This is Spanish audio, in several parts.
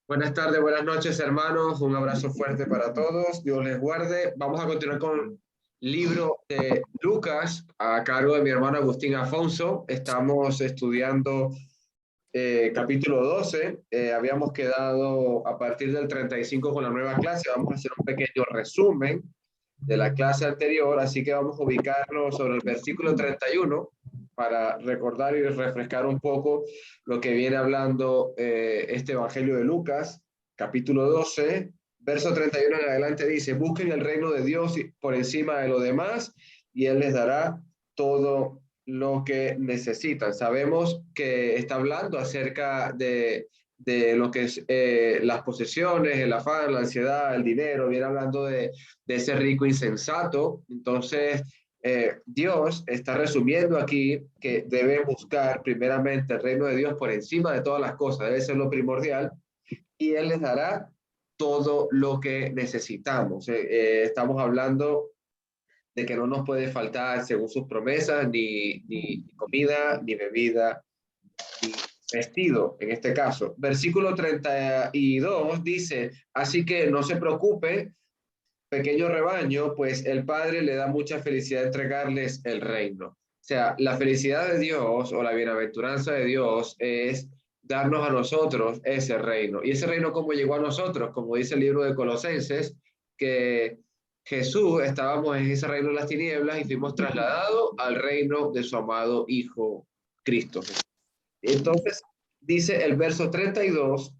Buenas tardes, buenas noches, hermanos. Un abrazo fuerte para todos. Dios les guarde. Vamos a continuar con el libro de Lucas a cargo de mi hermano Agustín Afonso. Estamos estudiando capítulo 12. Habíamos quedado a partir del 35 con la nueva clase. Vamos a hacer un pequeño resumen de la clase anterior, así que vamos a ubicarnos sobre el versículo 31 para recordar y refrescar un poco lo que viene hablando este Evangelio de Lucas, capítulo 12, verso 31 en adelante dice: busquen el reino de Dios por encima de lo demás y Él les dará todo lo que necesitan. Sabemos que está hablando acerca de lo que es las posesiones, el afán, la ansiedad, el dinero, viene hablando de ese rico insensato. Entonces, Dios está resumiendo aquí que deben buscar primeramente el reino de Dios por encima de todas las cosas, debe ser lo primordial, y Él les dará todo lo que necesitamos. Estamos hablando de que no nos puede faltar, según sus promesas, ni comida, ni bebida, ni vestido, en este caso. Versículo 32 dice: así que no se preocupe, pequeño rebaño, pues el Padre le da mucha felicidad entregarles el reino. O sea, la felicidad de Dios o la bienaventuranza de Dios es darnos a nosotros ese reino. ¿Y ese reino cómo llegó a nosotros? Como dice el libro de Colosenses, que Jesús, estábamos en ese reino de las tinieblas y fuimos trasladados al reino de su amado Hijo Cristo. Entonces, dice el verso 32: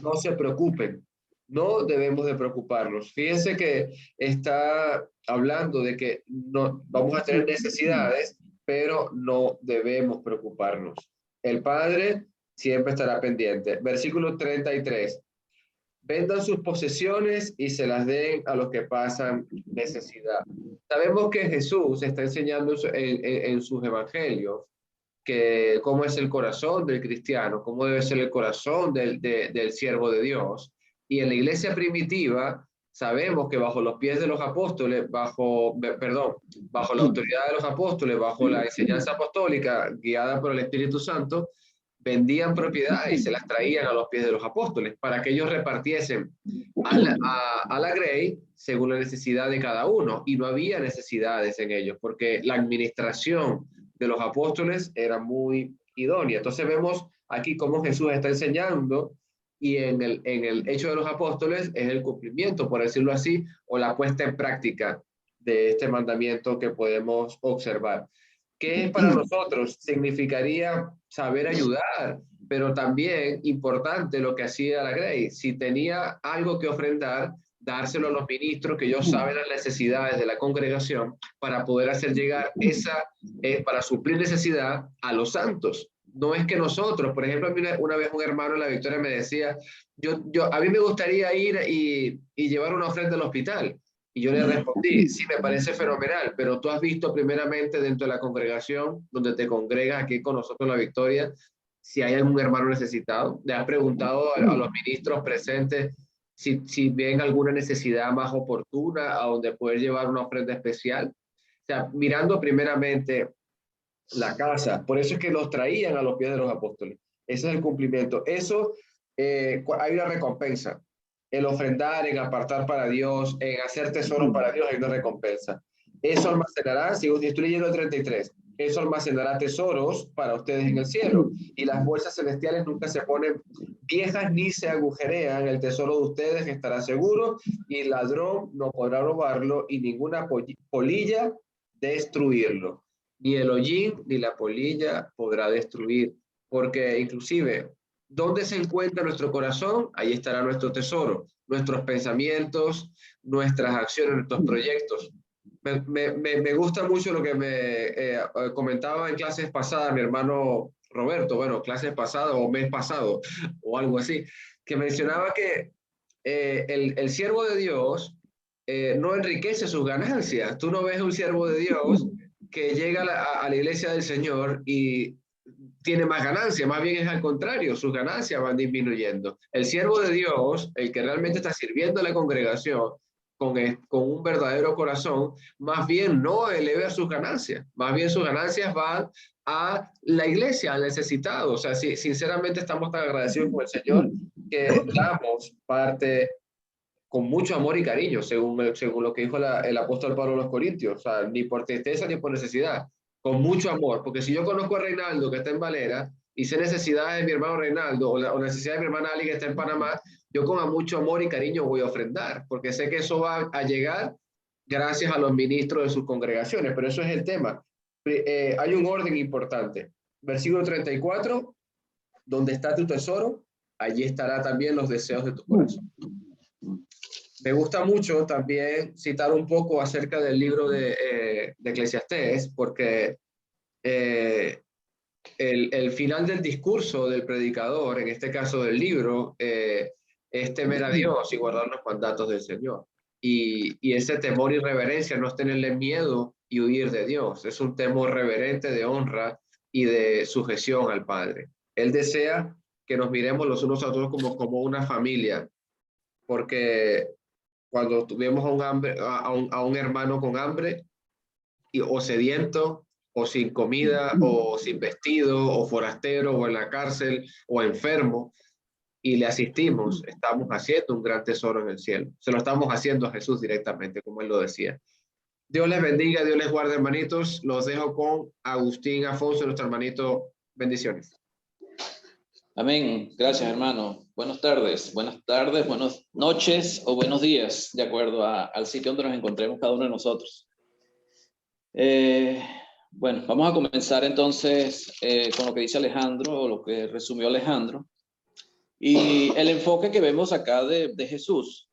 no se preocupen, no debemos de preocuparnos. Fíjense que está hablando de que no vamos a tener necesidades, pero no debemos preocuparnos. El Padre siempre estará pendiente. Versículo 33: vendan sus posesiones y se las den a los que pasan necesidad. Sabemos que Jesús está enseñando en sus evangelios que cómo es el corazón del cristiano, cómo debe ser el corazón del siervo de Dios. Y en la iglesia primitiva sabemos que bajo los pies de los apóstoles, bajo la autoridad de los apóstoles, bajo la enseñanza apostólica guiada por el Espíritu Santo, vendían propiedades y se las traían a los pies de los apóstoles para que ellos repartiesen a la grey según la necesidad de cada uno. Y no había necesidades en ellos, porque la administración de los apóstoles era muy idónea. Entonces vemos aquí cómo Jesús está enseñando, y en el hecho de los apóstoles es el cumplimiento, por decirlo así, o la puesta en práctica de este mandamiento que podemos observar. ¿Qué para nosotros significaría saber ayudar? Pero también importante lo que hacía la Grey. Si tenía algo que ofrendar, dárselo a los ministros, que ellos saben las necesidades de la congregación, para poder hacer llegar para suplir necesidad a los santos. No es que nosotros, por ejemplo, a mí una vez un hermano en La Victoria me decía: a mí me gustaría ir y llevar una ofrenda al hospital. Y yo le respondí: sí, me parece fenomenal, pero tú has visto primeramente dentro de la congregación donde te congregas aquí con nosotros en La Victoria, si hay algún hermano necesitado. Le has preguntado a los ministros presentes si ven alguna necesidad más oportuna a donde poder llevar una ofrenda especial. O sea, mirando primeramente la casa. Por eso es que los traían a los pies de los apóstoles. Ese es el cumplimiento. Eso, hay una recompensa. El ofrendar, en apartar para Dios, en hacer tesoros para Dios, hay una recompensa. Eso almacenará, si estoy leyendo el 33, eso almacenará tesoros para ustedes en el cielo. Y las bolsas celestiales nunca se ponen viejas ni se agujerean. El tesoro de ustedes estará seguro y el ladrón no podrá robarlo y ninguna polilla destruirlo. Ni el hollín ni la polilla podrá destruir, porque inclusive, ¿dónde se encuentra nuestro corazón? Ahí estará nuestro tesoro, nuestros pensamientos, nuestras acciones, nuestros proyectos. Me gusta mucho lo que me comentaba en clases pasadas mi hermano Roberto, bueno, clases pasadas o mes pasado o algo así, que mencionaba que el siervo de Dios no enriquece sus ganancias. Tú no ves un siervo de Dios que llega a la iglesia del Señor y tiene más ganancias, más bien es al contrario, sus ganancias van disminuyendo. El siervo de Dios, el que realmente está sirviendo a la congregación con un verdadero corazón, más bien no eleva sus ganancias, más bien sus ganancias van a la iglesia, al necesitado. O sea, si sinceramente estamos tan agradecidos con el Señor, que damos parte con mucho amor y cariño, según lo que dijo el apóstol Pablo a los Corintios, o sea, ni por tristeza ni por necesidad, con mucho amor, porque si yo conozco a Reinaldo que está en Valera y sé necesidades de mi hermano Reinaldo o necesidad de mi hermana Ali que está en Panamá, yo con mucho amor y cariño voy a ofrendar, porque sé que eso va a llegar gracias a los ministros de sus congregaciones, pero eso es el tema. Hay un orden importante. Versículo 34, donde está tu tesoro, allí estará también los deseos de tu corazón. Me gusta mucho también citar un poco acerca del libro de Eclesiastés, porque el final del discurso del predicador, en este caso del libro, es temer a Dios y guardar los mandatos del Señor. Y ese temor y reverencia no es tenerle miedo y huir de Dios, es un temor reverente de honra y de sujeción al Padre. Él desea que nos miremos los unos a otros como una familia, porque cuando tuvimos a un hermano con hambre o sediento o sin comida o sin vestido o forastero o en la cárcel o enfermo y le asistimos, estamos haciendo un gran tesoro en el cielo. Se lo estamos haciendo a Jesús directamente, como él lo decía. Dios les bendiga, Dios les guarde, hermanitos. Los dejo con Agustín Afonso, nuestro hermanito. Bendiciones. Amén. Gracias, hermano. Buenas tardes, buenas noches o buenos días, de acuerdo al sitio donde nos encontremos cada uno de nosotros. Bueno, vamos a comenzar entonces con lo que dice Alejandro, o lo que resumió Alejandro. Y el enfoque que vemos acá de Jesús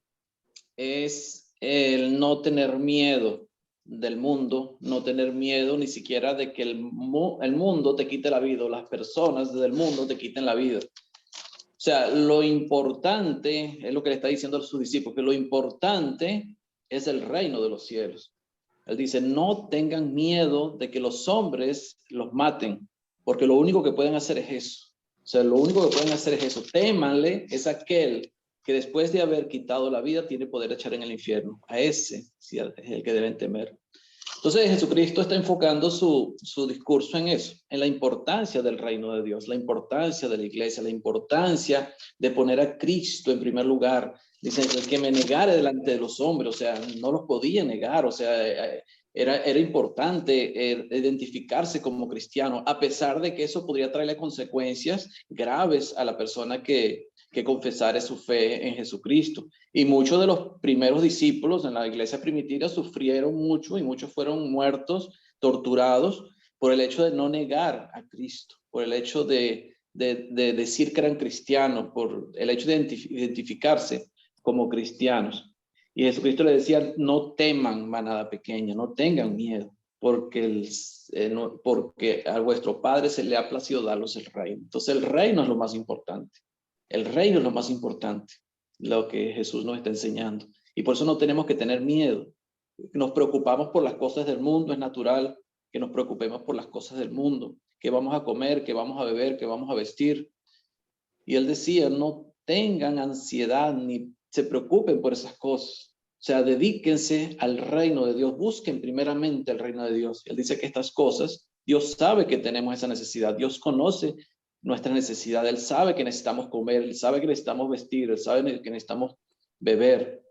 es el no tener miedo del mundo, no tener miedo ni siquiera de que el mundo te quite la vida, o las personas del mundo te quiten la vida. O sea, lo importante es lo que le está diciendo a sus discípulos, que lo importante es el reino de los cielos. Él dice, no tengan miedo de que los hombres los maten, porque lo único que pueden hacer es eso. O sea, lo único que pueden hacer es eso. Témanle, es aquel que después de haber quitado la vida tiene poder echar en el infierno. A ese sí es el que deben temer. Entonces Jesucristo está enfocando su discurso en eso, en la importancia del reino de Dios, la importancia de la iglesia, la importancia de poner a Cristo en primer lugar. Dicen, el que me negare delante de los hombres, o sea, no los podía negar, o sea, era importante identificarse como cristiano, a pesar de que eso podría traerle consecuencias graves a la persona que confesare su fe en Jesucristo. Y muchos de los primeros discípulos en la iglesia primitiva sufrieron mucho y muchos fueron muertos, torturados por el hecho de no negar a Cristo, por el hecho de decir que eran cristianos, por el hecho de identificarse como cristianos. Y Jesucristo le decía, no teman manada pequeña, no tengan miedo, porque, porque a vuestro Padre se le ha placido darlos el reino. Entonces el reino es lo más importante. El reino es lo más importante, lo que Jesús nos está enseñando. Y por eso no tenemos que tener miedo. Nos preocupamos por las cosas del mundo, es natural que nos preocupemos por las cosas del mundo. ¿Qué vamos a comer? ¿Qué vamos a beber? ¿Qué vamos a vestir? Y él decía, no tengan ansiedad ni se preocupen por esas cosas. O sea, dedíquense al reino de Dios. Busquen primeramente el reino de Dios. Él dice que estas cosas, Dios sabe que tenemos esa necesidad. Dios conoce nuestra necesidad. Él sabe que necesitamos comer, Él sabe que necesitamos vestir, Él sabe que necesitamos beber.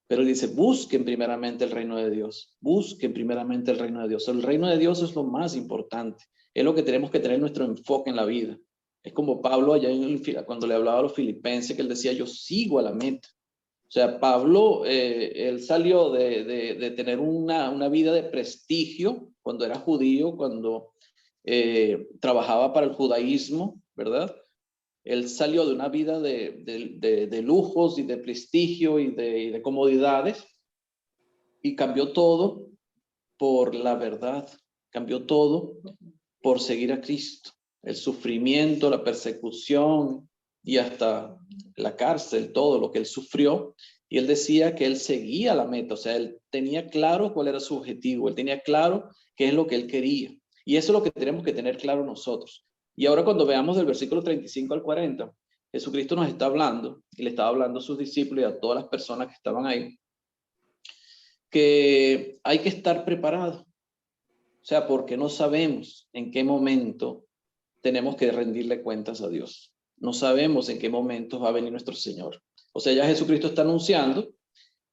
Pero Él dice, busquen primeramente el reino de Dios. Busquen primeramente el reino de Dios. El reino de Dios es lo más importante. Es lo que tenemos que tener nuestro enfoque en la vida. Es como Pablo allá cuando le hablaba a los filipenses, que él decía, yo sigo a la meta. O sea, Pablo, él salió de tener una vida de prestigio cuando era judío, cuando trabajaba para el judaísmo, ¿verdad? Él salió de una vida de lujos y de prestigio y de comodidades y cambió todo por la verdad, cambió todo por seguir a Cristo. El sufrimiento, la persecución y hasta la cárcel, todo lo que él sufrió. Y él decía que él seguía la meta, o sea, él tenía claro cuál era su objetivo, él tenía claro qué es lo que él quería. Y eso es lo que tenemos que tener claro nosotros. Y ahora cuando veamos del versículo 35 al 40, Jesucristo nos está hablando, y le estaba hablando a sus discípulos y a todas las personas que estaban ahí, que hay que estar preparado. O sea, porque no sabemos en qué momento tenemos que rendirle cuentas a Dios. no sabemos en qué momentos va a venir nuestro Señor. O sea, ya Jesucristo está anunciando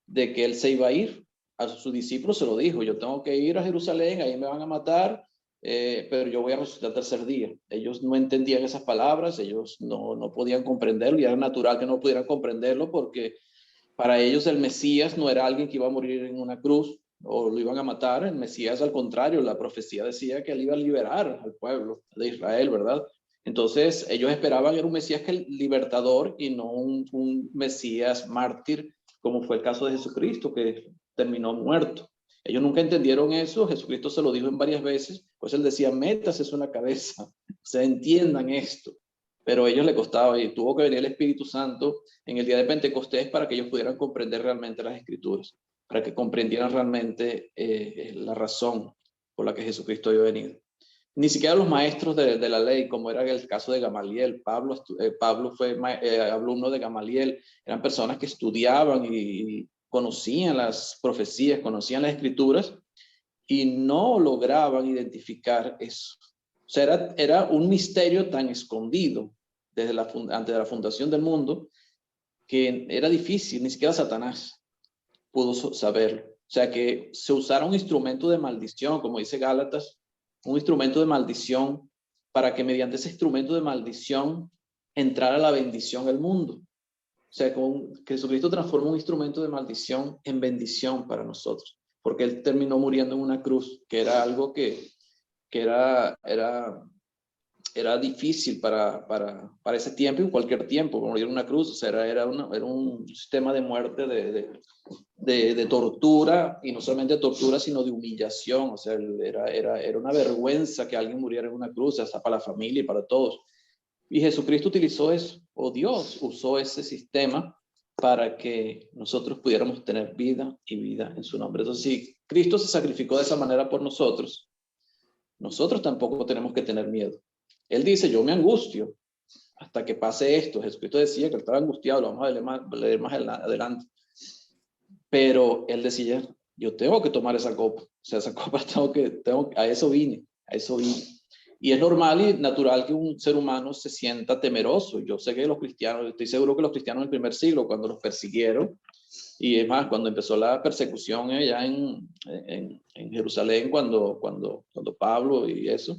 de que Él se iba a ir. A sus discípulos se lo dijo, yo tengo que ir a Jerusalén, ahí me van a matar, pero yo voy a resucitar el tercer día. Ellos no entendían esas palabras, ellos no podían comprenderlo, y era natural que no pudieran comprenderlo porque para ellos el Mesías no era alguien que iba a morir en una cruz o lo iban a matar. El Mesías, al contrario, la profecía decía que él iba a liberar al pueblo de Israel, ¿verdad? Entonces ellos esperaban era un Mesías que el libertador y no un Mesías mártir, como fue el caso de Jesucristo, que terminó muerto. Ellos nunca entendieron eso. Jesucristo se lo dijo en varias veces, pues él decía, métase eso en la cabeza, o sea, entiendan esto. Pero a ellos le costaba, y tuvo que venir el Espíritu Santo en el día de Pentecostés para que ellos pudieran comprender realmente las Escrituras, para que comprendieran realmente la razón por la que Jesucristo había venido. Ni siquiera los maestros de la ley, como era el caso de Gamaliel. Pablo fue alumno de Gamaliel. Eran personas que estudiaban y conocían las profecías, conocían las Escrituras y no lograban identificar eso. O sea, era un misterio tan escondido antes de la fundación del mundo que era difícil, ni siquiera Satanás pudo saberlo. O sea, que se usara un instrumento de maldición, como dice Gálatas, un instrumento de maldición para que mediante ese instrumento de maldición entrara la bendición al mundo. O sea, que Jesucristo transformó un instrumento de maldición en bendición para nosotros, porque Él terminó muriendo en una cruz, que era algo que era difícil para ese tiempo y en cualquier tiempo, morir en una cruz. O sea, era un sistema de muerte, de tortura, y no solamente de tortura, sino de humillación. O sea, era una vergüenza que alguien muriera en una cruz, hasta para la familia y para todos. Y Jesucristo utilizó eso, o Dios usó ese sistema para que nosotros pudiéramos tener vida y vida en su nombre. Entonces, si Cristo se sacrificó de esa manera por nosotros, nosotros tampoco tenemos que tener miedo. Él dice, yo me angustio hasta que pase esto. Jesucristo decía que él estaba angustiado, lo vamos a leer más adelante. Pero él decía, yo tengo que tomar esa copa. O sea, esa copa a eso vine. Y es normal y natural que un ser humano se sienta temeroso. Yo sé que los cristianos, estoy seguro que los cristianos del primer siglo, cuando los persiguieron, y es más, cuando empezó la persecución allá en Jerusalén, cuando Pablo y eso,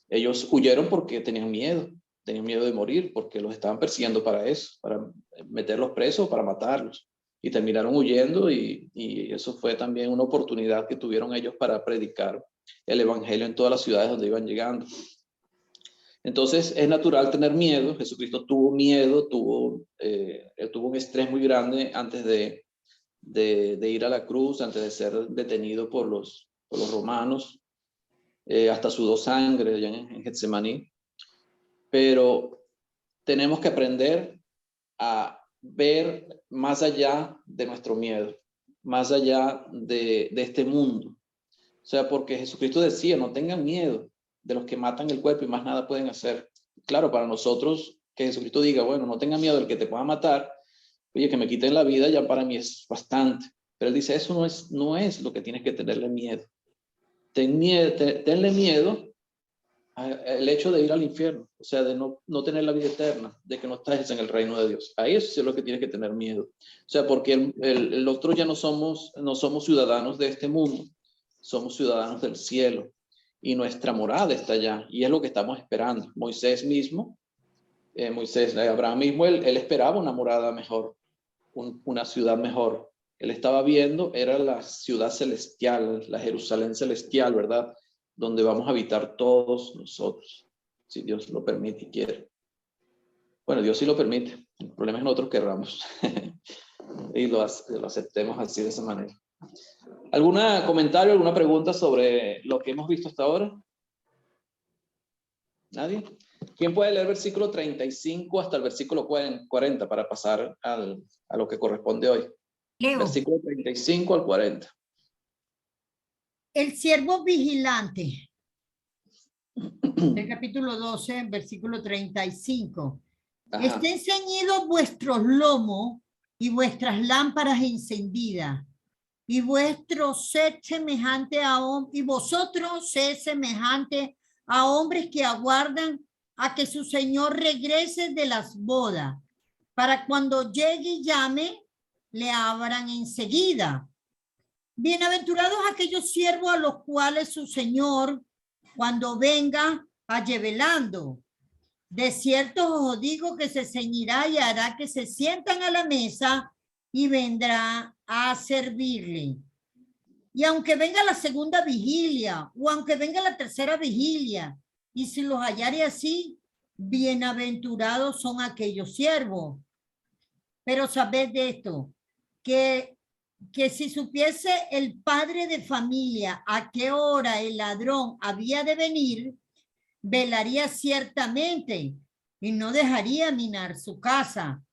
ellos huyeron porque tenían miedo de morir, porque los estaban persiguiendo para eso, para meterlos presos, para matarlos. Y terminaron huyendo y eso fue también una oportunidad que tuvieron ellos para predicar el evangelio en todas las ciudades donde iban llegando. Entonces es natural tener miedo. Jesucristo tuvo miedo, él tuvo un estrés muy grande antes de ir a la cruz, antes de ser detenido por los romanos. Hasta sudó sangre allá en Getsemaní. Pero tenemos que aprender a ver más allá de nuestro miedo, más allá de este mundo. O sea, porque Jesucristo decía, no tengan miedo de los que matan el cuerpo y más nada pueden hacer. Claro, para nosotros que Jesucristo diga, bueno, no tengan miedo del que te pueda matar, oye, que me quiten la vida, ya para mí es bastante. Pero él dice, eso no es lo que tienes que tenerle miedo. Tenle miedo al hecho de ir al infierno, o sea, de no tener la vida eterna, de que no estás en el reino de Dios. A eso es lo que tienes que tener miedo. O sea, porque el otro ya no somos ciudadanos de este mundo, somos ciudadanos del cielo y nuestra morada está allá y es lo que estamos esperando. Moisés mismo, Abraham mismo, él esperaba una morada mejor, una ciudad mejor. Él estaba viendo, era la ciudad celestial, la Jerusalén celestial, ¿verdad? Donde vamos a habitar todos nosotros, si Dios lo permite y quiere. Bueno, Dios sí lo permite, el problema es nosotros querramos y lo aceptemos así, de esa manera. ¿Algún comentario, alguna pregunta sobre lo que hemos visto hasta ahora? ¿Nadie? ¿Quién puede leer versículo 35 hasta el versículo 40 para pasar a lo que corresponde hoy? Leo. Versículo 35 al 40. El siervo vigilante, del capítulo 12, versículo 35. Ajá. Estén ceñidos vuestros lomos y vuestras lámparas encendidas, y vosotros sed semejante a hombres que aguardan a que su señor regrese de las bodas, para cuando llegue y llame, le abran enseguida. Bienaventurados aquellos siervos a los cuales su señor, cuando venga, halle velando. De cierto os digo que se ceñirá y hará que se sientan a la mesa y vendrá a servirle. Y aunque venga la segunda vigilia o aunque venga la tercera vigilia, y si los hallare así, bienaventurados son aquellos siervos. Pero sabed de esto, que si supiese el padre de familia a qué hora el ladrón había de venir, velaría ciertamente y no dejaría minar su casa.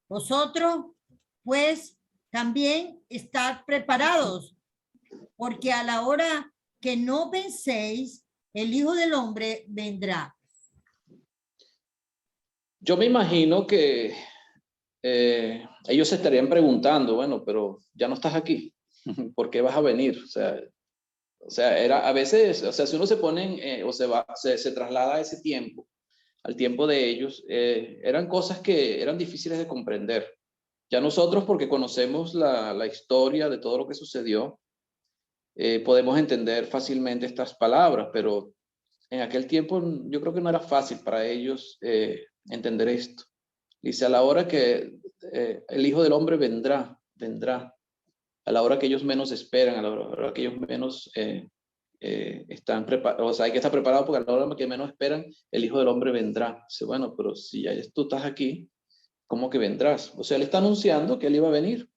Vosotros, pues, también estad preparados, porque a la hora que no penséis, el Hijo del Hombre vendrá. Yo me imagino que ellos se estarían preguntando, bueno, pero ya no estás aquí, ¿por qué vas a venir? O sea, era a veces, o sea, si uno se pone o se traslada a ese tiempo, al tiempo de ellos, eran cosas que eran difíciles de comprender. Ya nosotros, porque conocemos la historia de todo lo que sucedió, podemos entender fácilmente estas palabras, pero en aquel tiempo yo creo que no era fácil para ellos entender esto. Dice, a la hora que el Hijo del Hombre vendrá, a la hora que ellos menos esperan, a la hora que ellos menos están preparados, o sea, hay que estar preparado porque a la hora que menos esperan, el Hijo del Hombre vendrá. Dice, bueno, pero si ya tú estás aquí, ¿cómo que vendrás? O sea, él está anunciando que él iba a venir,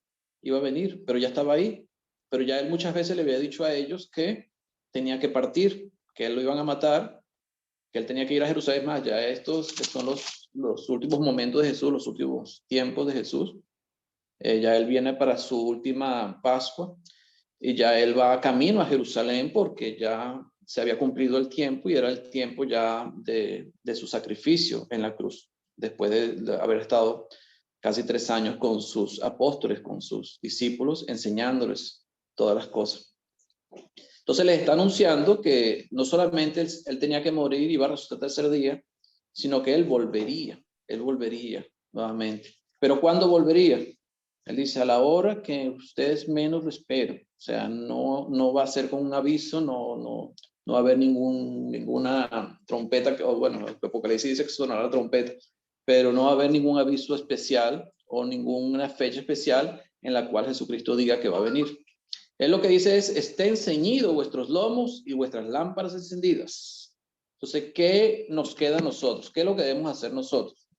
pero ya estaba ahí. Pero ya él muchas veces le había dicho a ellos que tenía que partir, que él lo iban a matar, que él tenía que ir a Jerusalén. Más ya estos que son los últimos momentos de Jesús, los últimos tiempos de Jesús. Ya él viene para su última Pascua y ya él va camino a Jerusalén porque ya se había cumplido el tiempo y era el tiempo ya de su sacrificio en la cruz, después de haber estado casi 3 años con sus apóstoles, con sus discípulos, enseñándoles todas las cosas. Entonces les está anunciando que no solamente él tenía que morir y iba a resucitar el tercer día, sino que él volvería nuevamente. ¿Pero cuándo volvería? Él dice, a la hora que ustedes menos lo esperen. O sea, no va a ser con un aviso, no va a haber ninguna trompeta, o bueno, el Apocalipsis dice que sonará la trompeta, pero no va a haber ningún aviso especial o ninguna fecha especial en la cual Jesucristo diga que va a venir. Él lo que dice es, estén ceñidos vuestros lomos y vuestras lámparas encendidas. Entonces, ¿qué nos queda a nosotros? ¿Qué es lo que debemos hacer nosotros?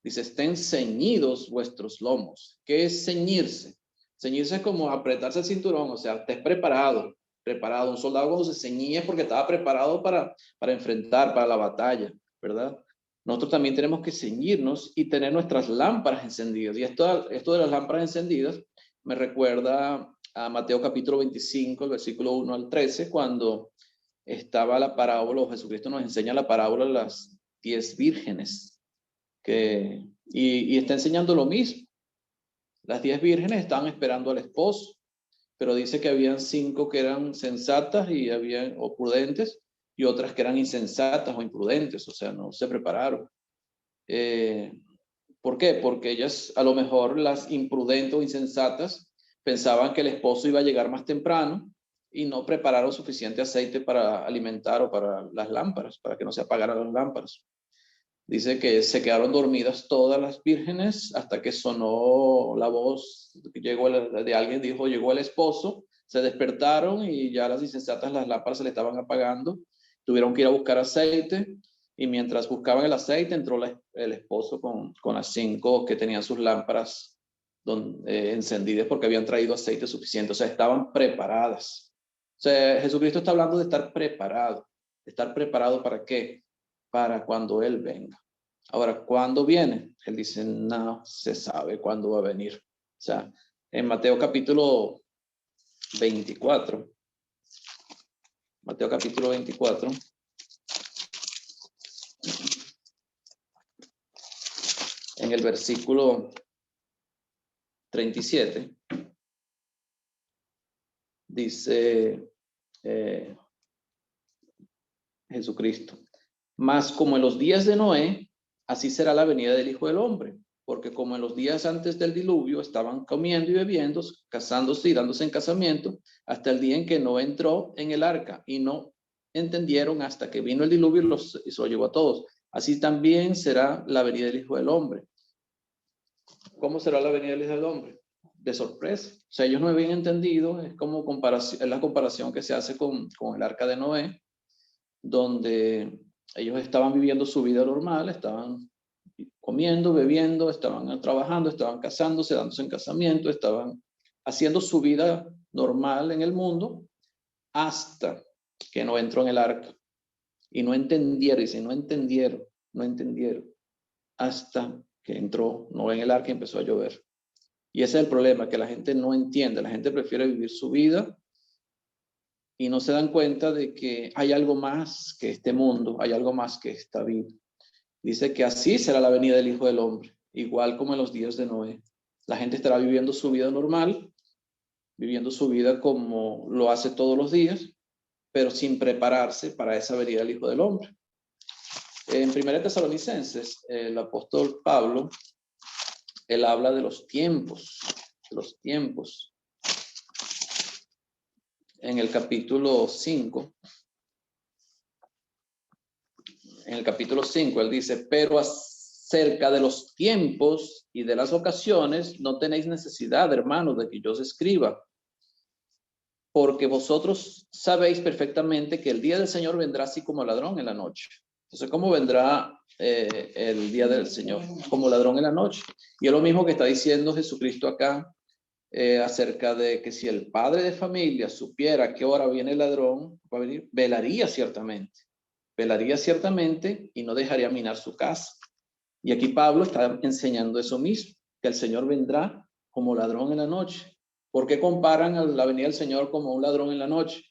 Dice, estén ceñidos vuestros lomos. ¿Qué es ceñirse? Ceñirse es como apretarse el cinturón, o sea, estés preparado. Un soldado cuando se ceñía es porque estaba preparado para enfrentar, para la batalla, ¿verdad? Nosotros también tenemos que ceñirnos y tener nuestras lámparas encendidas. Y esto de las lámparas encendidas me recuerda a Mateo capítulo 25, el versículo 1 al 13, cuando estaba la parábola, o Jesucristo nos enseña la parábola de las 10 vírgenes. Y está enseñando lo mismo. Las 10 vírgenes estaban esperando al esposo, pero dice que habían 5 que eran sensatas o prudentes, y otras que eran insensatas o imprudentes, o sea, no se prepararon. ¿Por qué? Porque ellas, a lo mejor las imprudentes o insensatas, pensaban que el esposo iba a llegar más temprano y no prepararon suficiente aceite para alimentar o para las lámparas, para que no se apagaran las lámparas. Dice que se quedaron dormidas todas las vírgenes hasta que sonó la voz de alguien, dijo, llegó el esposo, se despertaron y ya las insensatas, las lámparas se le estaban apagando, tuvieron que ir a buscar aceite y mientras buscaban el aceite entró el esposo con las 5 que tenían sus lámparas encendidas porque habían traído aceite suficiente, o sea, estaban preparadas. O sea, Jesucristo está hablando de estar preparado. ¿Estar preparado para qué? Para cuando Él venga. Ahora, ¿cuándo viene? Él dice, no se sabe cuándo va a venir. O sea, en Mateo capítulo 24, en el versículo 37, dice Jesucristo, Mas como en los días de Noé, así será la venida del Hijo del Hombre. Porque como en los días antes del diluvio estaban comiendo y bebiendo, casándose y dándose en casamiento, hasta el día en que Noé entró en el arca, y no entendieron hasta que vino el diluvio y se lo llevó a todos. Así también será la venida del Hijo del Hombre. ¿Cómo será la venida del Hijo del Hombre? De sorpresa. O sea, ellos no habían entendido, es como comparación, es la comparación que se hace con el arca de Noé, donde ellos estaban viviendo su vida normal, estaban comiendo, bebiendo, estaban trabajando, estaban casándose, dándose en casamiento, estaban haciendo su vida normal en el mundo, hasta que no entró en el arca. Y no entendieron, dice, no entendieron, hasta que entró Noé en el arca y empezó a llover. Y ese es el problema, que la gente no entiende, la gente prefiere vivir su vida y no se dan cuenta de que hay algo más que este mundo, hay algo más que esta vida. Dice que así será la venida del Hijo del Hombre, igual como en los días de Noé. La gente estará viviendo su vida normal, viviendo su vida como lo hace todos los días, pero sin prepararse para esa venida del Hijo del Hombre. En 1 Tesalonicenses, el apóstol Pablo, él habla de los tiempos, en el capítulo 5. En el capítulo 5, él dice, pero acerca de los tiempos y de las ocasiones, no tenéis necesidad, hermanos, de que yo os escriba, porque vosotros sabéis perfectamente que el día del Señor vendrá así como ladrón en la noche. Entonces, ¿cómo vendrá el día del Señor? Como ladrón en la noche. Y es lo mismo que está diciendo Jesucristo acá, acerca de que si el padre de familia supiera a qué hora viene el ladrón, va a venir, velaría ciertamente y no dejaría minar su casa. Y aquí Pablo está enseñando eso mismo, que el Señor vendrá como ladrón en la noche. ¿Por qué comparan a la venida del Señor como un ladrón en la noche?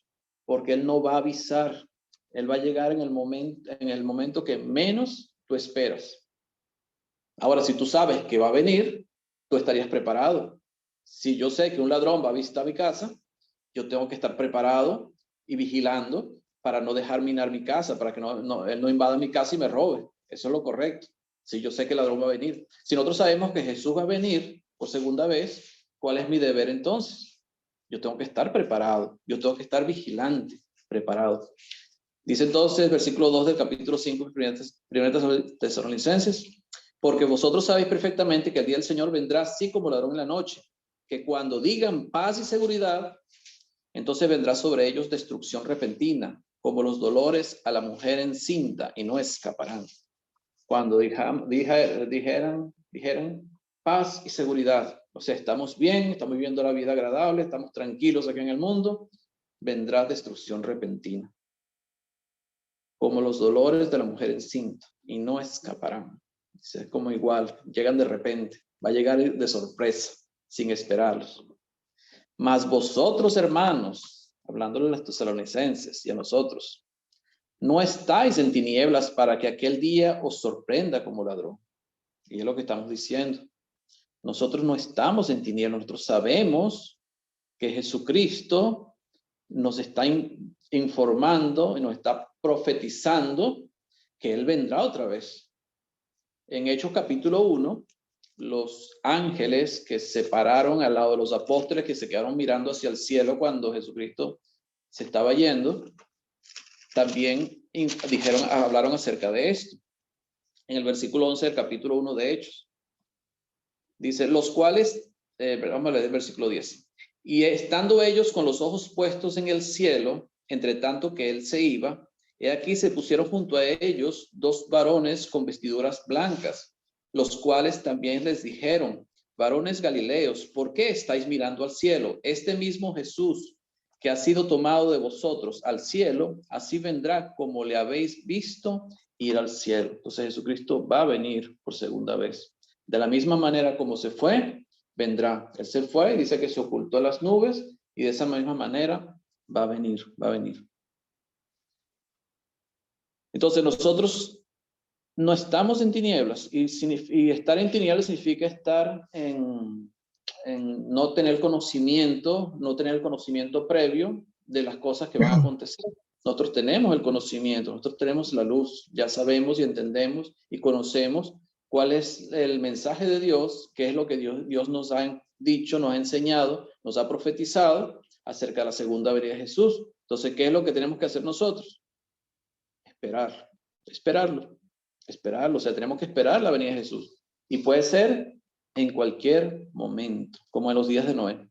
Porque Él no va a avisar. Él va a llegar en el momento que menos tú esperas. Ahora, si tú sabes que va a venir, tú estarías preparado. Si yo sé que un ladrón va a visitar mi casa, yo tengo que estar preparado y vigilando para no dejar minar mi casa, para que él no invada mi casa y me robe. Eso es lo correcto. Si yo sé que el ladrón va a venir. Si nosotros sabemos que Jesús va a venir por segunda vez, ¿cuál es mi deber entonces? Yo tengo que estar preparado. Yo tengo que estar vigilante, preparado. Dice entonces, versículo 2 del capítulo 5, 1 Tesalonicenses, porque vosotros sabéis perfectamente que el día del Señor vendrá así como ladrón en la noche, que cuando digan paz y seguridad, entonces vendrá sobre ellos destrucción repentina, como los dolores a la mujer encinta, y no escaparán. Cuando dijeran paz y seguridad, o sea, estamos bien, estamos viviendo la vida agradable, estamos tranquilos aquí en el mundo, vendrá destrucción repentina, como los dolores de la mujer encinta, y no escaparán. Es como igual, llegan de repente, va a llegar de sorpresa, sin esperarlos. Mas vosotros, hermanos, hablándole a los tesalonicenses y a nosotros, no estáis en tinieblas para que aquel día os sorprenda como ladrón. Y es lo que estamos diciendo. Nosotros no estamos en tinieblas, nosotros sabemos que Jesucristo nos está informando y nos está profetizando que Él vendrá otra vez. En Hechos capítulo 1, los ángeles que se pararon al lado de los apóstoles, que se quedaron mirando hacia el cielo cuando Jesucristo se estaba yendo, también hablaron acerca de esto. En el versículo 11 del capítulo 1 de Hechos. Dice, los cuales, vamos a leer el versículo 10. Y estando ellos con los ojos puestos en el cielo, entre tanto que él se iba, he aquí se pusieron junto a ellos dos varones con vestiduras blancas, los cuales también les dijeron, varones galileos, ¿por qué estáis mirando al cielo? Este mismo Jesús, que ha sido tomado de vosotros al cielo, así vendrá como le habéis visto ir al cielo. Entonces Jesucristo va a venir por segunda vez. De la misma manera como se fue, vendrá. Él se fue y dice que se ocultó a las nubes y de esa misma manera va a venir, va a venir. Entonces nosotros no estamos en tinieblas y estar en tinieblas significa estar en no tener conocimiento previo de las cosas que van a acontecer. Nosotros tenemos el conocimiento, nosotros tenemos la luz, ya sabemos y entendemos y conocemos cuál es el mensaje de Dios, qué es lo que Dios nos ha dicho, nos ha enseñado, nos ha profetizado acerca de la segunda venida de Jesús. Entonces, ¿qué es lo que tenemos que hacer nosotros? Esperarlo. O sea, tenemos que esperar la venida de Jesús. Y puede ser en cualquier momento, como en los días de Noé.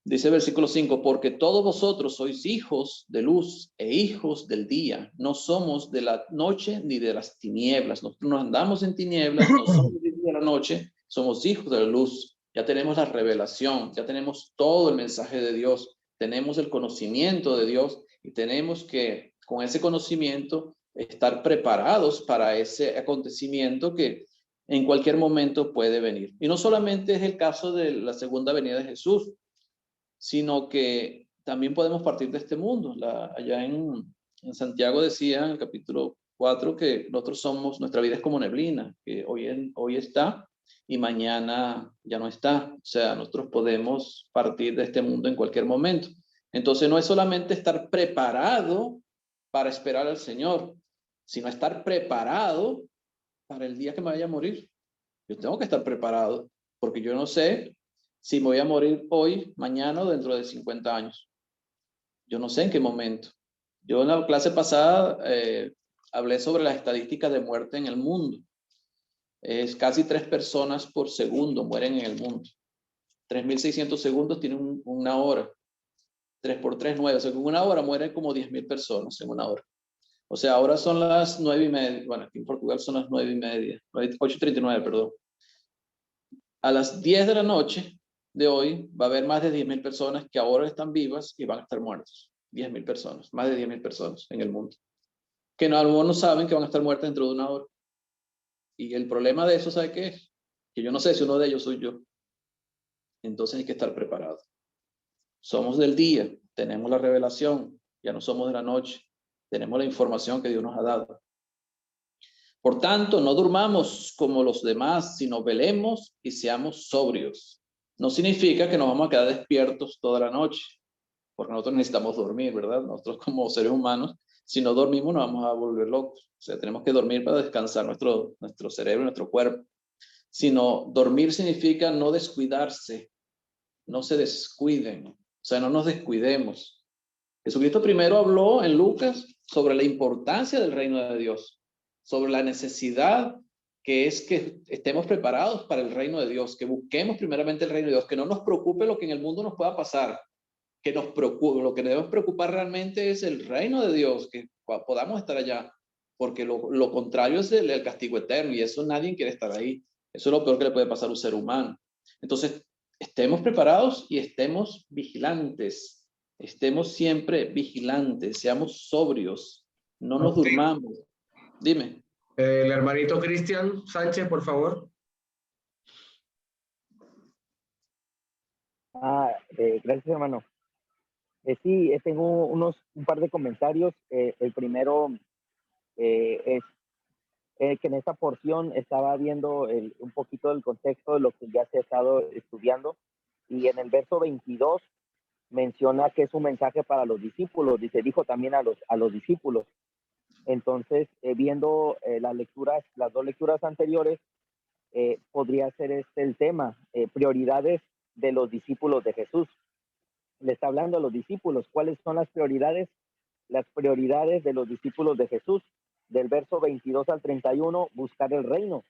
Dice el versículo 5, porque todos vosotros sois hijos de luz e hijos del día. No somos de la noche ni de las tinieblas. Nosotros no andamos en tinieblas, no somos de la noche, somos hijos de la luz. Ya tenemos la revelación, ya tenemos todo el mensaje de Dios, tenemos el conocimiento de Dios y tenemos que, con ese conocimiento, estar preparados para ese acontecimiento que en cualquier momento puede venir. Y no solamente es el caso de la segunda venida de Jesús, sino que también podemos partir de este mundo. Allá en Santiago decía en el capítulo 4 que nosotros somos, nuestra vida es como neblina, que hoy está y mañana ya no está. O sea, nosotros podemos partir de este mundo en cualquier momento. Entonces no es solamente estar preparado para esperar al Señor, sino estar preparado para el día que me vaya a morir. Yo tengo que estar preparado, porque yo no sé si me voy a morir hoy, mañana o dentro de 50 años. Yo no sé en qué momento. Yo en la clase pasada hablé sobre las estadísticas de muerte en el mundo. Es casi 3 personas por segundo mueren en el mundo. 3.600 segundos tienen una hora. 3 por 3, 9. O sea, en una hora mueren como 10.000 personas en una hora. O sea, ahora son las 9:30. Bueno, aquí en Portugal son las 9:30. 8:39, perdón. A las 10 de la noche de hoy va a haber más de 10.000 personas que ahora están vivas y van a estar muertas. 10.000 personas, más de 10.000 personas en el mundo. Que no, algunos no saben que van a estar muertas dentro de una hora. Y el problema de eso, ¿sabe qué es? Que yo no sé si uno de ellos soy yo. Entonces hay que estar preparado. Somos del día, tenemos la revelación, ya no somos de la noche. Tenemos la información que Dios nos ha dado. Por tanto, no durmamos como los demás, sino velemos y seamos sobrios. No significa que nos vamos a quedar despiertos toda la noche, porque nosotros necesitamos dormir, ¿verdad? Nosotros como seres humanos, si no dormimos nos vamos a volver locos. O sea, tenemos que dormir para descansar nuestro cerebro, nuestro cuerpo. Sino dormir significa no descuidarse, no se descuiden, o sea, no nos descuidemos. Jesucristo primero habló en Lucas sobre la importancia del reino de Dios, sobre la necesidad que es que estemos preparados para el reino de Dios, que busquemos primeramente el reino de Dios, que no nos preocupe lo que en el mundo nos pueda pasar, que nos preocupe, lo que debemos preocupar realmente es el reino de Dios, que podamos estar allá, porque lo contrario es el castigo eterno y eso nadie quiere estar ahí. Eso es lo peor que le puede pasar a un ser humano. Entonces, estemos preparados y estemos vigilantes. Estemos siempre vigilantes, seamos sobrios, no nos durmamos. Dime. El hermanito Cristian Sánchez, por favor. Gracias, hermano. Sí, tengo un par de comentarios. El primero es que en esta porción estaba viendo un poquito del contexto de lo que ya se ha estado estudiando, y en el verso 22 menciona que es un mensaje para los discípulos. Dice, dijo también a los discípulos. Entonces, viendo las dos lecturas anteriores, podría ser el tema, prioridades de los discípulos de Jesús. Le está hablando a los discípulos. ¿Cuáles son las prioridades? Las prioridades de los discípulos de Jesús. Del verso 22 al 31, buscar el reino.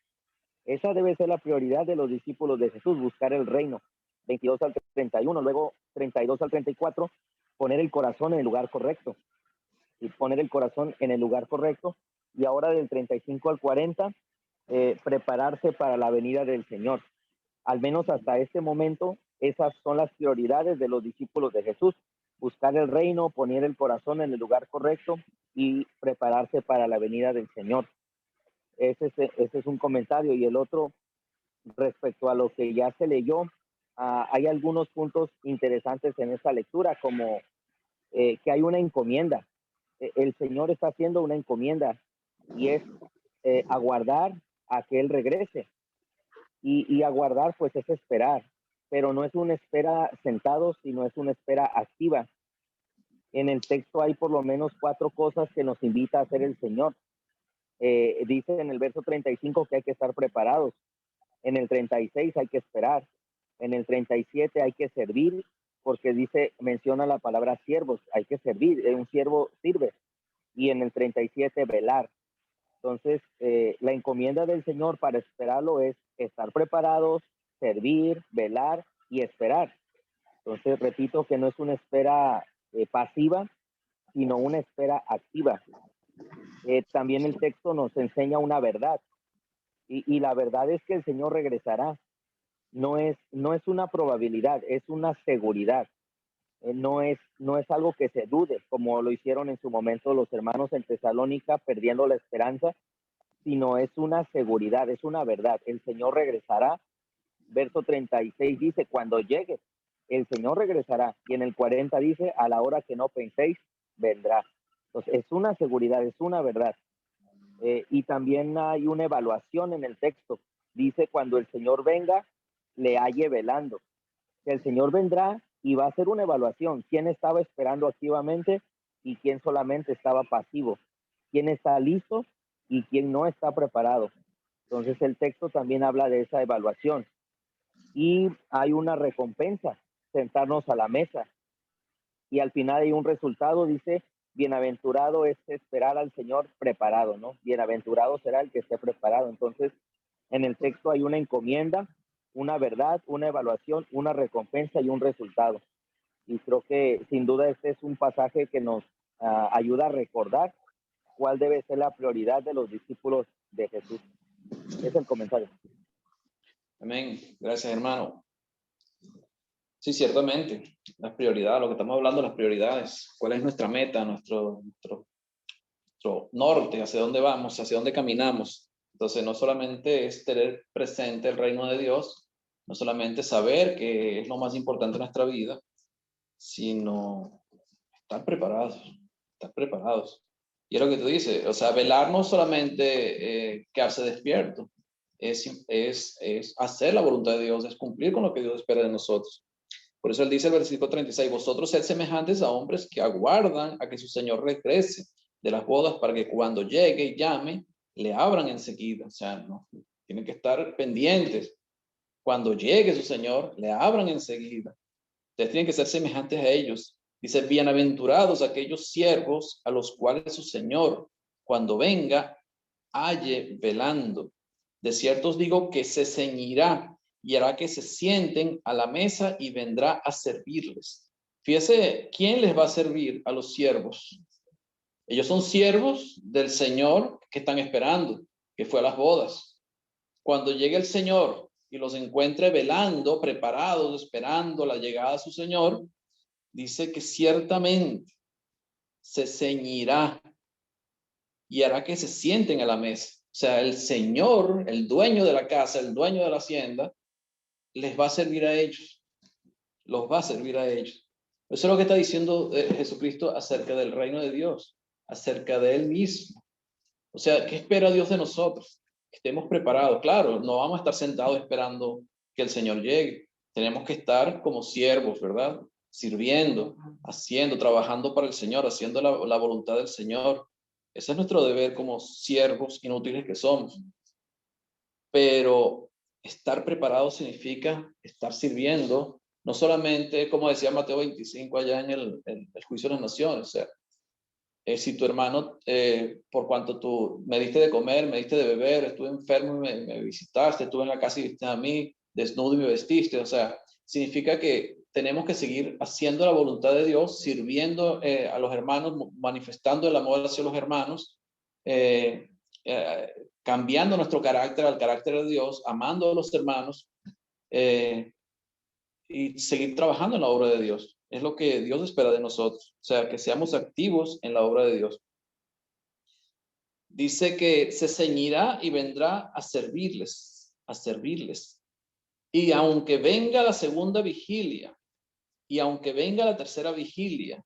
Esa debe ser la prioridad de los discípulos de Jesús, buscar el reino. 22 al 31, luego 32 al 34, poner el corazón en el lugar correcto. Y poner el corazón en el lugar correcto. Y ahora del 35 al 40, prepararse para la venida del Señor. Al menos hasta este momento, esas son las prioridades de los discípulos de Jesús. Buscar el reino, poner el corazón en el lugar correcto y prepararse para la venida del Señor. Ese es un comentario. Y el otro, respecto a lo que ya se leyó, hay algunos puntos interesantes en esta lectura, como que hay una encomienda. El Señor está haciendo una encomienda y es aguardar a que Él regrese. Y aguardar, pues, es esperar, pero no es una espera sentado, sino es una espera activa. En el texto hay por lo menos 4 cosas que nos invita a hacer el Señor. Dice en el verso 35 que hay que estar preparados. En el 36 hay que esperar. En el 37 hay que servir, porque menciona la palabra siervos, hay que servir, un siervo sirve. Y en el 37 velar. Entonces, la encomienda del Señor para esperarlo es estar preparados, servir, velar y esperar. Entonces, repito que no es una espera pasiva, sino una espera activa. También el texto nos enseña una verdad, y la verdad es que el Señor regresará. No es una probabilidad, es una seguridad. No es algo que se dude, como lo hicieron en su momento los hermanos en Tesalónica, perdiendo la esperanza, sino es una seguridad, es una verdad. El Señor regresará. Verso 36 dice, cuando llegue, el Señor regresará. Y en el 40 dice, a la hora que no penséis, vendrá. Entonces, es una seguridad, es una verdad. Y también hay una evaluación en el texto. Dice, cuando el Señor venga, le halle velando. Que el Señor vendrá y va a hacer una evaluación. ¿Quién estaba esperando activamente y quién solamente estaba pasivo? ¿Quién está listo y quién no está preparado? Entonces el texto también habla de esa evaluación. Y hay una recompensa, sentarnos a la mesa. Y al final hay un resultado, dice, bienaventurado es esperar al Señor preparado, ¿no? Bienaventurado será el que esté preparado. Entonces, en el texto hay una encomienda, una verdad, una evaluación, una recompensa y un resultado. Y creo que sin duda este es un pasaje que nos ayuda a recordar cuál debe ser la prioridad de los discípulos de Jesús. Es el comentario. Amén. Gracias, hermano. Sí, ciertamente. Las prioridades, lo que estamos hablando, las prioridades. ¿Cuál es nuestra meta, nuestro norte? ¿Hacia dónde vamos? ¿Hacia dónde caminamos? Entonces, no solamente es tener presente el reino de Dios, no solamente saber que es lo más importante en nuestra vida, sino estar preparados, estar preparados. Y es lo que tú dices, o sea, velar no solamente quedarse despierto, es hacer la voluntad de Dios, es cumplir con lo que Dios espera de nosotros. Por eso él dice el versículo 36, vosotros sed semejantes a hombres que aguardan a que su Señor regrese de las bodas para que cuando llegue y llame, le abran enseguida. O sea, no, tienen que estar pendientes. Cuando llegue su Señor, le abran enseguida. Ustedes tienen que ser semejantes a ellos. Dice, bienaventurados aquellos siervos a los cuales su Señor, cuando venga, halle velando. De cierto os digo que se ceñirá y hará que se sienten a la mesa y vendrá a servirles. Fíjese, ¿quién les va a servir a los siervos? Ellos son siervos del Señor que están esperando, que fue a las bodas. Cuando llegue el Señor y los encuentre velando, preparados, esperando la llegada de su Señor, dice que ciertamente se ceñirá y hará que se sienten a la mesa. O sea, el Señor, el dueño de la casa, el dueño de la hacienda, les va a servir a ellos. Los va a servir a ellos. Eso es lo que está diciendo Jesucristo acerca del reino de Dios, acerca de Él mismo. O sea, ¿qué espera Dios de nosotros? Que estemos preparados. Claro, no vamos a estar sentados esperando que el Señor llegue. Tenemos que estar como siervos, ¿verdad? Sirviendo, haciendo, trabajando para el Señor, haciendo la voluntad del Señor. Ese es nuestro deber como siervos inútiles que somos. Pero estar preparado significa estar sirviendo, no solamente, como decía Mateo 25 allá en el juicio de las naciones, o sea, si tu hermano, por cuanto tú me diste de comer, me diste de beber, estuve enfermo y me visitaste, estuve en la casa y viste a mí, desnudo y me vestiste, o sea, significa que tenemos que seguir haciendo la voluntad de Dios, sirviendo a los hermanos, manifestando el amor hacia los hermanos, cambiando nuestro carácter al carácter de Dios, amando a los hermanos y seguir trabajando en la obra de Dios. Es lo que Dios espera de nosotros, o sea, que seamos activos en la obra de Dios. Dice que se ceñirá y vendrá a servirles, a servirles. Y aunque venga la segunda vigilia, y aunque venga la tercera vigilia,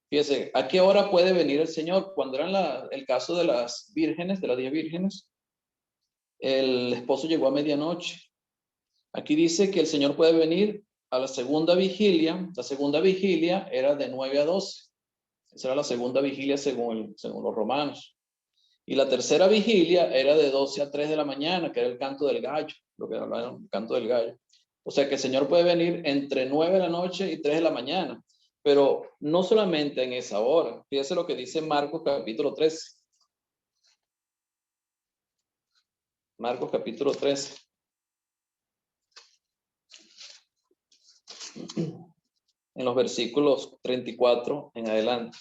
fíjese, ¿a qué hora puede venir el Señor? Cuando era el caso de las vírgenes, de las 10 vírgenes, el esposo llegó a medianoche. Aquí dice que el Señor puede venir a la segunda vigilia. La segunda vigilia era de 9 a 12. Esa era la segunda vigilia según los romanos. Y la tercera vigilia era de 12 a 3 de la mañana, que era el canto del gallo, lo que hablaron, el canto del gallo. O sea que el Señor puede venir entre 9 de la noche y 3 de la mañana, pero no solamente en esa hora. Fíjese lo que dice Marcos capítulo 13. Marcos capítulo 13. En los versículos 34 en adelante.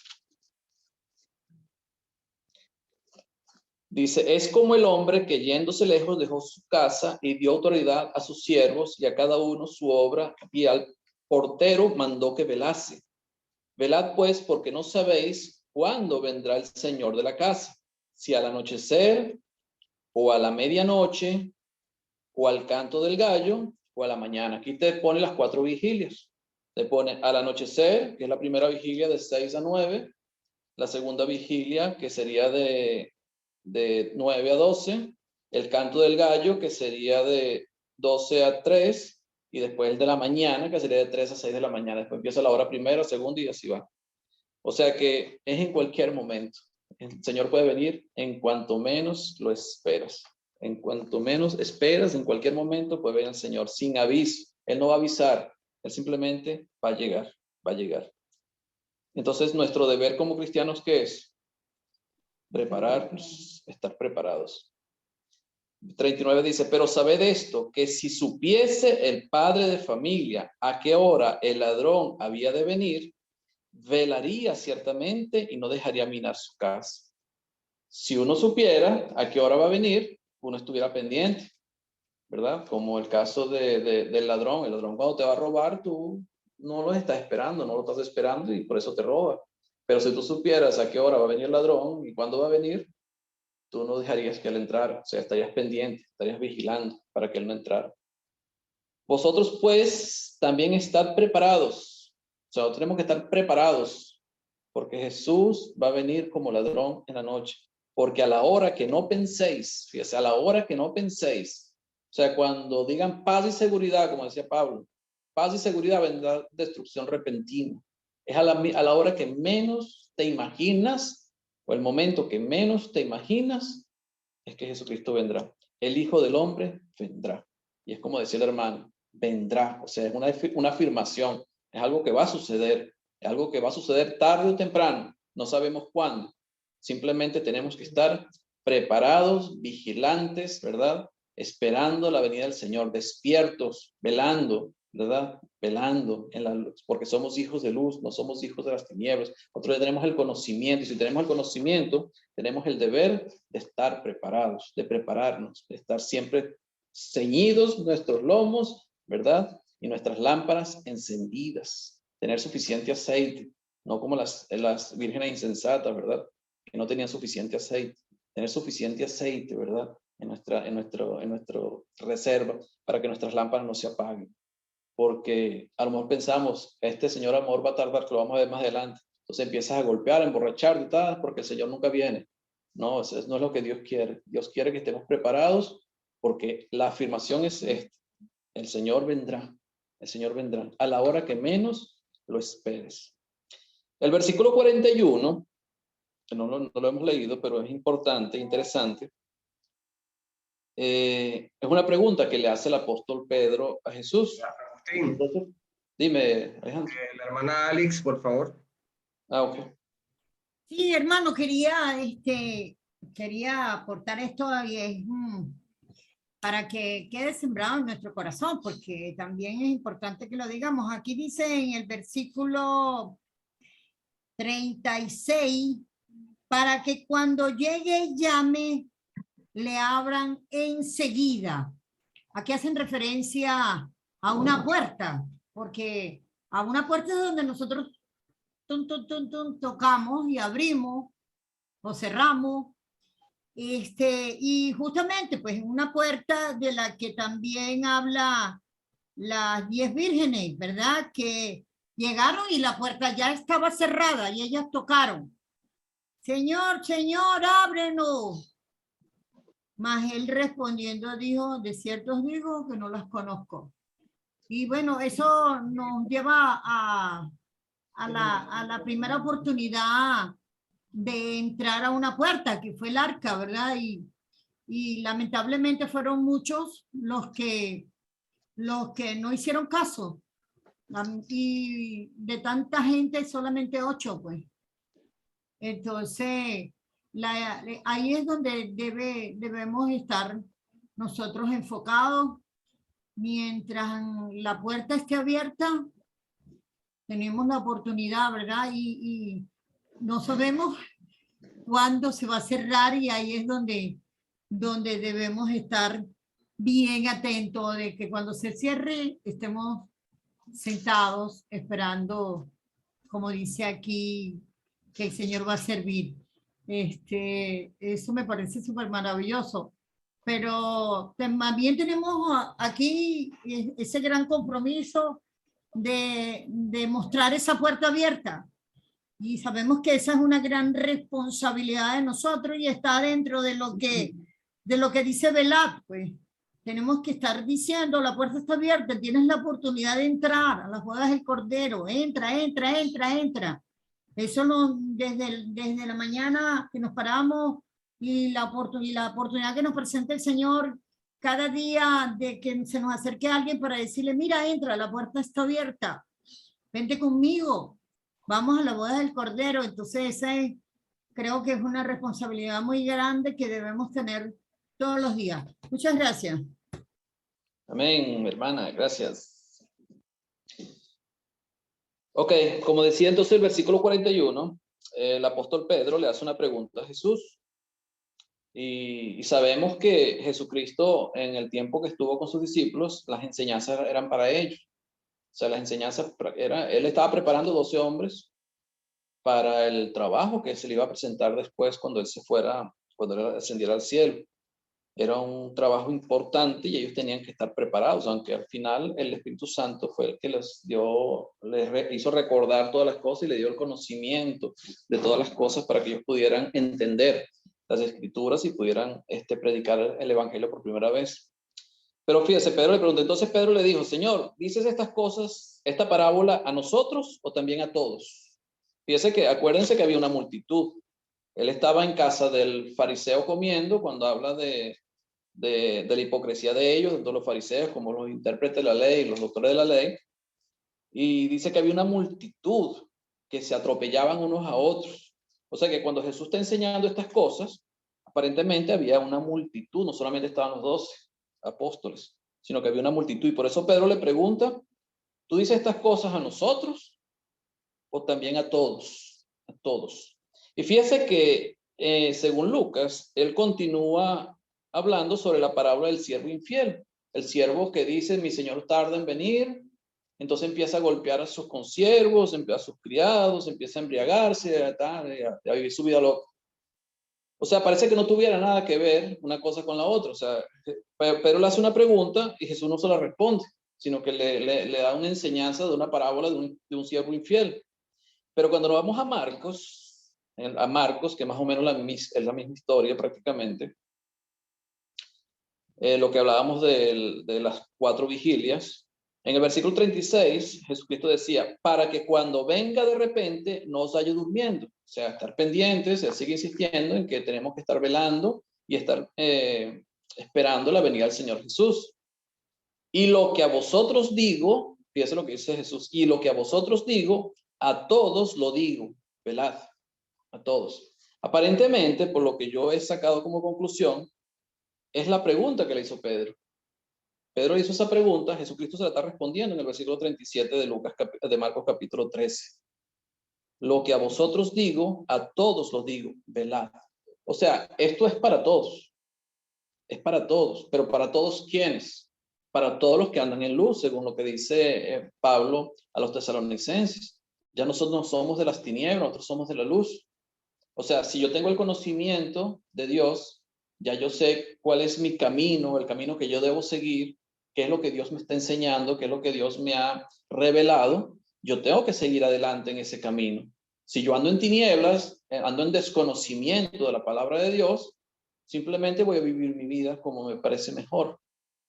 Dice, es como el hombre que yéndose lejos dejó su casa y dio autoridad a sus siervos y a cada uno su obra, y al portero mandó que velase. Velad pues, porque no sabéis cuándo vendrá el Señor de la casa, si al anochecer, o a la medianoche, o al canto del gallo, o a la mañana. Aquí te pone las 4 vigilias. Te pone al anochecer, que es la primera vigilia de 6 a 9, la segunda vigilia, que sería de 9 a 12, el canto del gallo, que sería de 12 a 3, y después el de la mañana, que sería de 3 a 6 de la mañana. Después empieza la hora primera, segunda y así va. O sea que es en cualquier momento. El Señor puede venir en cuanto menos lo esperas. En cuanto menos esperas, en cualquier momento puede venir el Señor sin aviso. Él no va a avisar, Él simplemente va a llegar, va a llegar. Entonces, nuestro deber como cristianos, ¿qué es? Prepararnos, estar preparados. 39 dice, pero sabed esto, que si supiese el padre de familia a qué hora el ladrón había de venir, velaría ciertamente y no dejaría minar su casa. Si uno supiera a qué hora va a venir, uno estuviera pendiente, ¿verdad? Como el caso del ladrón. El ladrón cuando te va a robar, tú no lo estás esperando, no lo estás esperando y por eso te roba. Pero si tú supieras a qué hora va a venir el ladrón y cuándo va a venir, tú no dejarías que él entrara. O sea, estarías pendiente, estarías vigilando para que él no entrara. Vosotros pues también estad preparados. O sea, tenemos que estar preparados porque Jesús va a venir como ladrón en la noche. Porque a la hora que no penséis, fíjese, a la hora que no penséis, o sea, cuando digan paz y seguridad, como decía Pablo, paz y seguridad, vendrá destrucción repentina. Es a la hora que menos te imaginas, o el momento que menos te imaginas, es que Jesucristo vendrá. El Hijo del Hombre vendrá. Y es como decía el hermano, vendrá. O sea, es una afirmación, es algo que va a suceder, es algo que va a suceder tarde o temprano, no sabemos cuándo. Simplemente tenemos que estar preparados, vigilantes, ¿verdad? Esperando la venida del Señor, despiertos, velando, ¿verdad? Velando en la luz, porque somos hijos de luz, no somos hijos de las tinieblas. Nosotros ya tenemos el conocimiento, y si tenemos el conocimiento, tenemos el deber de estar preparados, de prepararnos, de estar siempre ceñidos nuestros lomos, ¿verdad? Y nuestras lámparas encendidas, tener suficiente aceite, no como las vírgenes insensatas, ¿verdad? Que no tenían suficiente aceite, tener suficiente aceite, ¿verdad? En nuestro reserva para que nuestras lámparas no se apaguen. Porque a lo mejor pensamos, este Señor amor va a tardar, que lo vamos a ver más adelante. Entonces empiezas a golpear, a emborrachar y tal, porque el Señor nunca viene. No, eso no es lo que Dios quiere. Dios quiere que estemos preparados porque la afirmación es esta. El Señor vendrá. El Señor vendrá a la hora que menos lo esperes. El versículo 41, que no lo hemos leído, pero es importante, interesante. Es una pregunta que le hace el apóstol Pedro a Jesús. Agustín, Entonces, dime, Alejandro. la hermana Alex, por favor. Ah, ok. Sí, hermano, quería aportar esto y es para que quede sembrado en nuestro corazón, porque también es importante que lo digamos. Aquí dice en el versículo 36, para que cuando llegue y llame, le abran enseguida. Aquí hacen referencia a una puerta, porque a una puerta es donde nosotros tocamos y abrimos o cerramos. Y justamente, pues, una puerta de la que también habla las 10 vírgenes, ¿verdad? Que llegaron y la puerta ya estaba cerrada y ellas tocaron. Señor, Señor, ábrenos. Mas él respondiendo dijo, de cierto os digo que no las conozco. Y bueno, eso nos lleva a a la primera oportunidad de entrar a una puerta, que fue el arca, ¿verdad? Y lamentablemente fueron muchos los que no hicieron caso. Y de tanta gente, solamente 8, pues. Entonces, ahí es donde debemos estar nosotros enfocados. Mientras la puerta esté abierta, tenemos la oportunidad, ¿verdad? Y no sabemos cuándo se va a cerrar, y ahí es donde debemos estar bien atentos de que cuando se cierre estemos sentados esperando, como dice aquí, que el Señor va a servir. Eso me parece súper maravilloso. Pero más bien tenemos aquí ese gran compromiso de mostrar esa puerta abierta. Y sabemos que esa es una gran responsabilidad de nosotros y está dentro de lo que dice Velad, pues. Tenemos que estar diciendo, la puerta está abierta, tienes la oportunidad de entrar a las bodas del Cordero, entra. Eso desde la mañana que nos paramos y la oportunidad que nos presenta el Señor cada día de que se nos acerque alguien para decirle, mira, entra, la puerta está abierta, vente conmigo, vamos a la boda del Cordero. Entonces creo que es una responsabilidad muy grande que debemos tener todos los días. Muchas gracias. Amén, hermana, gracias. Ok, como decía entonces el versículo 41, el apóstol Pedro le hace una pregunta a Jesús. Y sabemos que Jesucristo, en el tiempo que estuvo con sus discípulos, las enseñanzas eran para ellos. O sea, las enseñanzas, él estaba preparando 12 hombres para el trabajo que se le iba a presentar después cuando él se fuera, cuando él ascendiera al cielo. Era un trabajo importante y ellos tenían que estar preparados, aunque al final el Espíritu Santo fue el que les hizo recordar todas las cosas y le dio el conocimiento de todas las cosas para que ellos pudieran entender las Escrituras y pudieran predicar el Evangelio por primera vez. Pero fíjese, Pedro le preguntó, entonces Pedro le dijo, Señor, ¿dices estas cosas, esta parábola a nosotros o también a todos? Fíjese que, acuérdense que había una multitud. Él estaba en casa del fariseo comiendo, cuando habla de la hipocresía de ellos, tanto los fariseos como los intérpretes de la ley, los doctores de la ley, y dice que había una multitud que se atropellaban unos a otros. O sea que cuando Jesús está enseñando estas cosas, aparentemente había una multitud, no solamente estaban los 12 apóstoles, sino que había una multitud, y por eso Pedro le pregunta, ¿tú dices estas cosas a nosotros o también a todos? A todos. Y fíjese que según Lucas, él continúa hablando sobre la parábola del siervo infiel, el siervo que dice, mi señor tarda en venir, entonces empieza a golpear a sus consiervos, a sus criados, empieza a embriagarse, a vivir su vida loca. O sea, parece que no tuviera nada que ver una cosa con la otra. O sea, pero le hace una pregunta y Jesús no se la responde, sino que le da una enseñanza de una parábola de un siervo infiel. Pero cuando nos vamos a Marcos, que más o menos es la misma historia prácticamente, lo que hablábamos de las 4 vigilias, en el versículo 36, Jesucristo decía, para que cuando venga de repente no os haya durmiendo. O sea, estar pendientes, él sigue insistiendo en que tenemos que estar velando y estar esperando la venida del Señor Jesús. Y lo que a vosotros digo, fíjense lo que dice Jesús, y lo que a vosotros digo, a todos lo digo, velad, a todos. Aparentemente, por lo que yo he sacado como conclusión, es la pregunta que le hizo Pedro. Pedro hizo esa pregunta, Jesucristo se la está respondiendo en el versículo 37 de Marcos capítulo 13. Lo que a vosotros digo, a todos lo digo, velad. O sea, esto es para todos. Es para todos. Pero ¿para todos quiénes? Para todos los que andan en luz, según lo que dice Pablo a los tesalonicenses. Ya nosotros no somos de las tinieblas, nosotros somos de la luz. O sea, si yo tengo el conocimiento de Dios, ya yo sé cuál es mi camino, el camino que yo debo seguir, qué es lo que Dios me está enseñando, qué es lo que Dios me ha revelado. Yo tengo que seguir adelante en ese camino. Si yo ando en tinieblas, ando en desconocimiento de la palabra de Dios, simplemente voy a vivir mi vida como me parece mejor.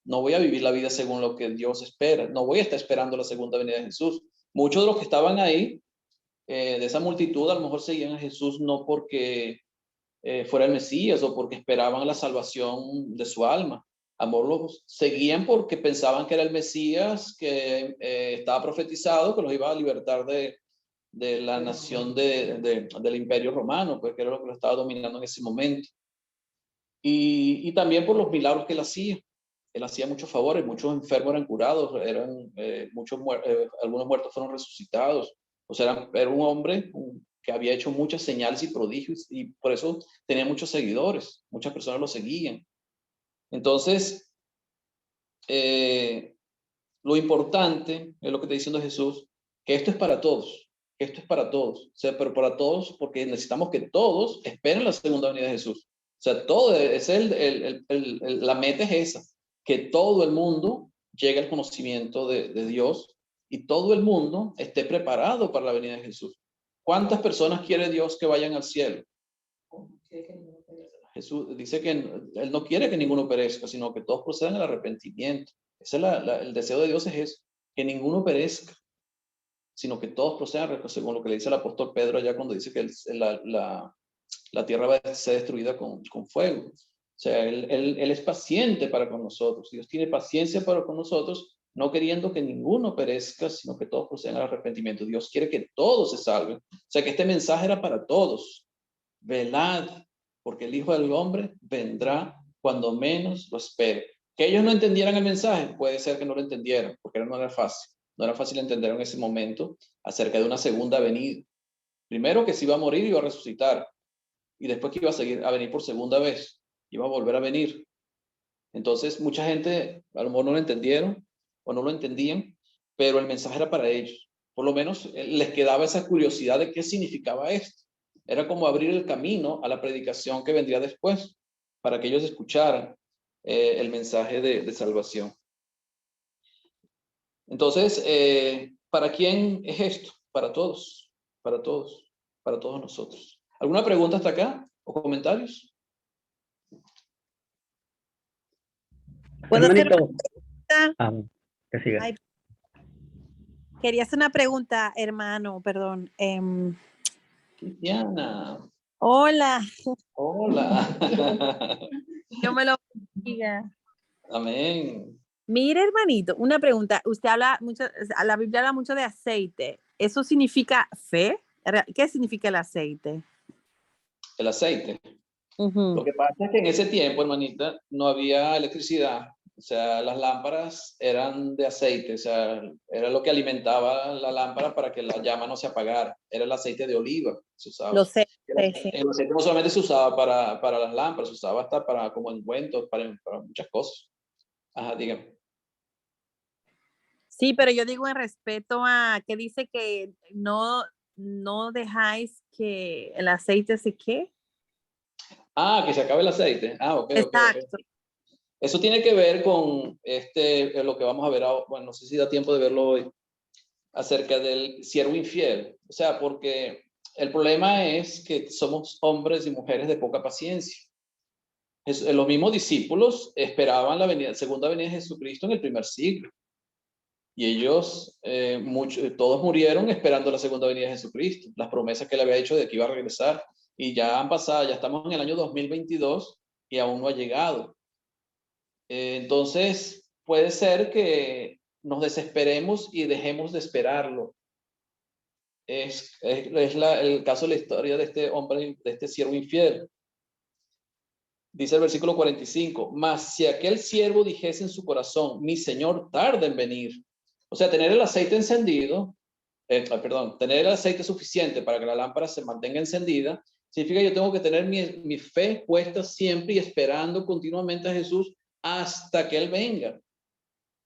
No voy a vivir la vida según lo que Dios espera. No voy a estar esperando la segunda venida de Jesús. Muchos de los que estaban ahí de esa multitud a lo mejor seguían a Jesús no porque fuera el Mesías o porque esperaban la salvación de su alma. A lo mejor los seguían porque pensaban que era el Mesías que estaba profetizado, que los iba a libertar de la nación del Imperio Romano, pues que era lo que lo estaba dominando en ese momento. Y también por los milagros que él hacía. Él hacía muchos favores, muchos enfermos eran curados, algunos muertos fueron resucitados. O sea, era un hombre que había hecho muchas señales y prodigios y por eso tenía muchos seguidores, muchas personas lo seguían. Entonces, lo importante es lo que está diciendo Jesús, que esto es para todos, que esto es para todos, o sea, pero para todos porque necesitamos que todos esperen la segunda venida de Jesús. O sea, todo es la meta es esa, que todo el mundo llegue al conocimiento de Dios y todo el mundo esté preparado para la venida de Jesús. ¿Cuántas personas quiere Dios que vayan al cielo? Jesús dice que Él no quiere que ninguno perezca, sino que todos procedan al arrepentimiento. Ese es el deseo de Dios es eso, que ninguno perezca, sino que todos procedan, según lo que le dice el apóstol Pedro allá cuando dice que la tierra va a ser destruida con fuego. O sea, él es paciente para con nosotros. Dios tiene paciencia para con nosotros, no queriendo que ninguno perezca, sino que todos procedan al arrepentimiento. Dios quiere que todos se salven. O sea, que este mensaje era para todos. Velad, porque el Hijo del Hombre vendrá cuando menos lo espere. Que ellos no entendieran el mensaje, puede ser que no lo entendieran, porque no era fácil. No era fácil entender en ese momento acerca de una segunda venida. Primero que se iba a morir y iba a resucitar. Y después que iba a venir por segunda vez. Iba a volver a venir. Entonces, mucha gente a lo mejor no lo entendieron o no lo entendían, pero el mensaje era para ellos. Por lo menos les quedaba esa curiosidad de qué significaba esto. Era como abrir el camino a la predicación que vendría después, para que ellos escucharan el mensaje de salvación. Entonces, ¿para quién es esto? Para todos, para todos, para todos nosotros. ¿Alguna pregunta hasta acá o comentarios? ¿Puedo hacer una Hermanito, pregunta? que siga. Ay, quería hacer una pregunta, hermano, perdón. Cristiana, Hola, hola. Dios me lo bendiga. Amén. Mire, hermanito, una pregunta. Usted habla mucho, la Biblia habla mucho de aceite. ¿Eso significa fe? ¿Qué significa el aceite? El aceite. Lo que pasa es que en ese tiempo, hermanita, no había electricidad. O sea, las lámparas eran de aceite. O sea, era lo que alimentaba la lámpara para que la llama no se apagara. Era el aceite de oliva que se usaba. Lo sé, sí. El aceite no solamente se usaba para las lámparas, se usaba hasta para como ungüentos, para muchas cosas. Ajá, dígame. Sí, pero yo digo en respeto a que dice que no dejáis que el aceite se quede. Ah, que se acabe el aceite. Ah, ok. Exacto. Eso tiene que ver con lo que vamos a ver ahora. Bueno, no sé si da tiempo de verlo hoy, acerca del siervo infiel. O sea, porque el problema es que somos hombres y mujeres de poca paciencia. Los mismos discípulos esperaban la segunda venida de Jesucristo en el primer siglo. Y ellos, todos murieron esperando la segunda venida de Jesucristo, las promesas que él había hecho de que iba a regresar. Y ya han pasado, ya estamos en el año 2022 y aún no ha llegado. Entonces, puede ser que nos desesperemos y dejemos de esperarlo. Es el caso de la historia de este hombre, de este siervo infiel. Dice el versículo 45, mas si aquel siervo dijese en su corazón, mi señor tarda en venir. O sea, tener el aceite encendido, tener el aceite suficiente para que la lámpara se mantenga encendida, significa que yo tengo que tener mi fe puesta siempre y esperando continuamente a Jesús hasta que Él venga.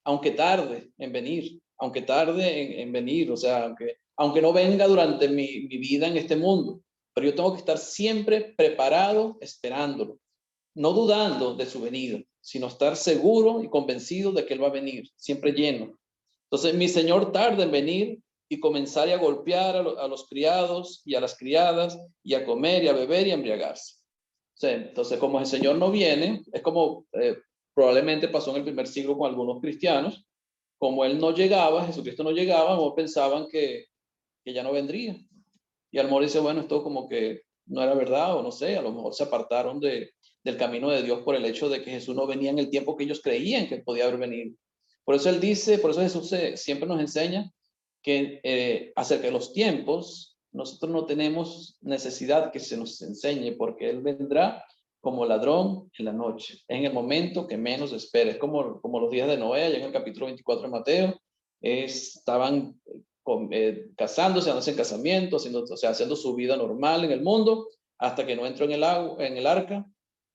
Aunque tarde en venir, aunque tarde en venir, o sea, aunque no venga durante mi vida en este mundo, pero yo tengo que estar siempre preparado esperándolo. No dudando de su venida, sino estar seguro y convencido de que Él va a venir, siempre lleno. Entonces, mi Señor tarda en venir y comenzar a golpear a los criados y a las criadas y a comer y a beber y a embriagarse. O sea, entonces, como el Señor no viene, es como probablemente pasó en el primer siglo con algunos cristianos, como Él no llegaba, Jesucristo no llegaba, o pensaban que ya no vendría. y a lo mejor dice, bueno, esto como que no era verdad, o no sé, a lo mejor se apartaron del camino de Dios por el hecho de que Jesús no venía en el tiempo que ellos creían que podía haber venido. Por eso él dice, por eso Jesús siempre nos enseña que acerca de los tiempos, nosotros no tenemos necesidad que se nos enseñe, porque Él vendrá como ladrón en la noche, en el momento que menos esperes, como los días de Noé, allá en el capítulo 24 de Mateo, estaban casándose, dándose en casamiento, haciendo su vida normal en el mundo, hasta que no entró en el arca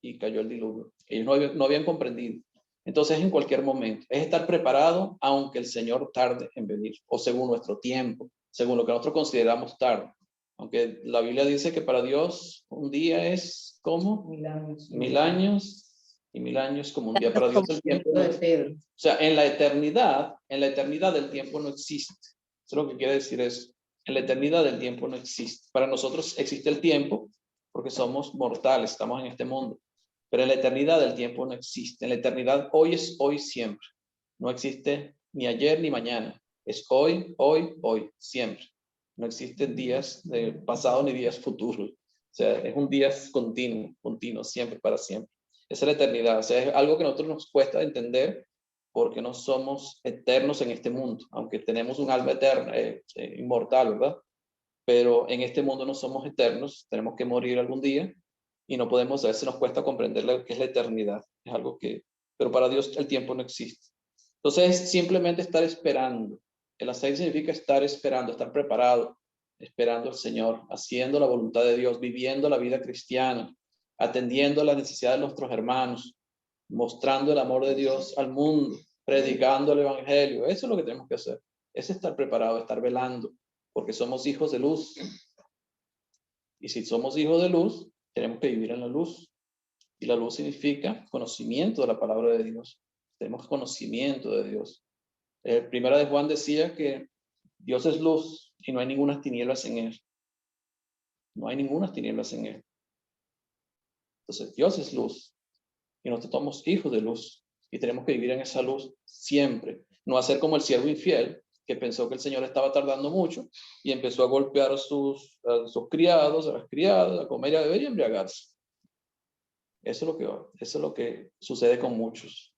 y cayó el diluvio. Ellos no habían comprendido. Entonces, en cualquier momento, es estar preparado aunque el Señor tarde en venir, o según nuestro tiempo, según lo que nosotros consideramos tarde. Aunque la Biblia dice que para Dios un día es como 1000 años. 1000 años, y 1000 años como un día. Para Dios el tiempo de Pedro. o sea, en la eternidad el tiempo no existe. Eso es lo que quiere decir eso. En la eternidad el tiempo no existe. Para nosotros existe el tiempo porque somos mortales, estamos en este mundo. Pero en la eternidad el tiempo no existe. En la eternidad hoy es hoy siempre. No existe ni ayer ni mañana. Es hoy, hoy, hoy, siempre. No existen días de pasado ni días futuros. O sea, es un día continuo, siempre, para siempre. Esa es la eternidad. O sea, es algo que a nosotros nos cuesta entender porque no somos eternos en este mundo, aunque tenemos un alma eterna, inmortal, ¿verdad? Pero en este mundo no somos eternos, tenemos que morir algún día y no podemos, a veces nos cuesta comprender lo que es la eternidad. Es algo que, pero para Dios el tiempo no existe. Entonces es simplemente estar esperando. El aceite significa estar esperando, estar preparado, esperando al Señor, haciendo la voluntad de Dios, viviendo la vida cristiana, atendiendo las necesidades de nuestros hermanos, mostrando el amor de Dios al mundo, predicando el evangelio. Eso es lo que tenemos que hacer. Es estar preparado, estar velando, porque somos hijos de luz. Y si somos hijos de luz, tenemos que vivir en la luz. Y la luz significa conocimiento de la palabra de Dios. Tenemos conocimiento de Dios. Primera de Juan decía que Dios es luz y no hay ninguna tinieblas en él. No hay ninguna tinieblas en él. Entonces Dios es luz y nosotros somos hijos de luz y tenemos que vivir en esa luz siempre. No hacer como el siervo infiel que pensó que el Señor estaba tardando mucho y empezó a golpear a sus criados, a las criadas, a comer y a beber y a embriagarse. Eso es lo que sucede con muchos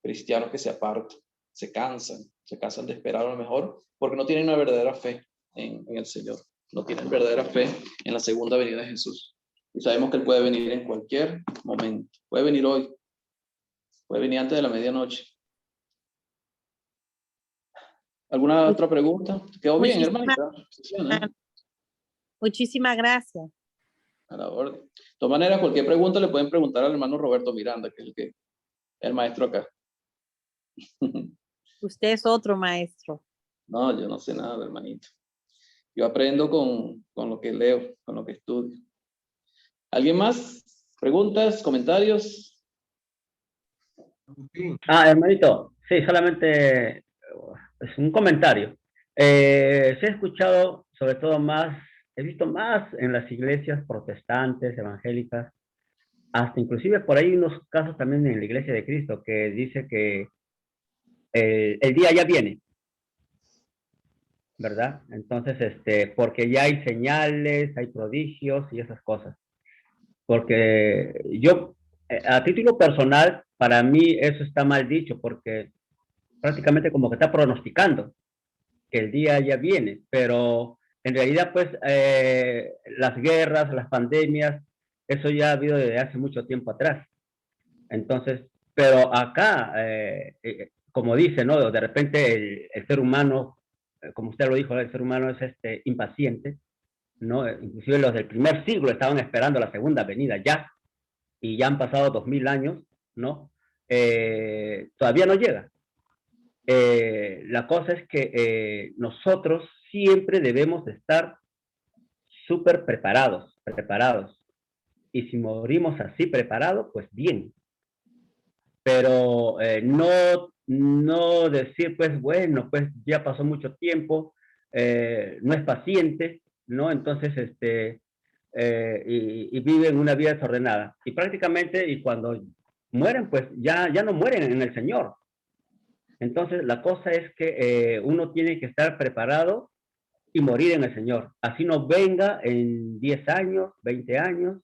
cristianos que se apartan, se cansan de esperar a lo mejor porque no tienen una verdadera fe en el Señor, no tienen verdadera fe en la segunda venida de Jesús. Y sabemos que Él puede venir en cualquier momento, puede venir hoy, puede venir antes de la medianoche. ¿Alguna otra pregunta? ¿Quedó bien, hermanita? Muchísimas gracias. A la orden. De todas maneras, cualquier pregunta le pueden preguntar al hermano Roberto Miranda, que es el maestro acá. Usted es otro maestro. No, yo no sé nada, hermanito. Yo aprendo con lo que leo, con lo que estudio. ¿Alguien más? ¿Preguntas? ¿Comentarios? Hermanito, sí, solamente es un comentario. Se ha escuchado, sobre todo he visto más en las iglesias protestantes, evangélicas, hasta inclusive por ahí unos casos también en la Iglesia de Cristo, que dice que el día ya viene, ¿verdad? Entonces, porque ya hay señales, hay prodigios y esas cosas. Porque yo, a título personal, para mí eso está mal dicho, porque prácticamente como que está pronosticando que el día ya viene, pero en realidad pues las guerras, las pandemias, eso ya ha habido desde hace mucho tiempo atrás. Entonces, pero acá, como dice, ¿no? De repente el ser humano, como usted lo dijo, el ser humano es impaciente, ¿no? Inclusive los del primer siglo estaban esperando la segunda venida ya, y ya han pasado 2000 años, ¿no? Todavía no llega. La cosa es que nosotros siempre debemos de estar súper preparados. Y si morimos así preparados, pues bien. Pero no decir, pues bueno, pues ya pasó mucho tiempo, no es paciente, ¿no? Entonces, y viven una vida desordenada. Y prácticamente, y cuando mueren, pues ya no mueren en el Señor. Entonces, la cosa es que uno tiene que estar preparado y morir en el Señor. Así nos venga en 10 años, 20 años,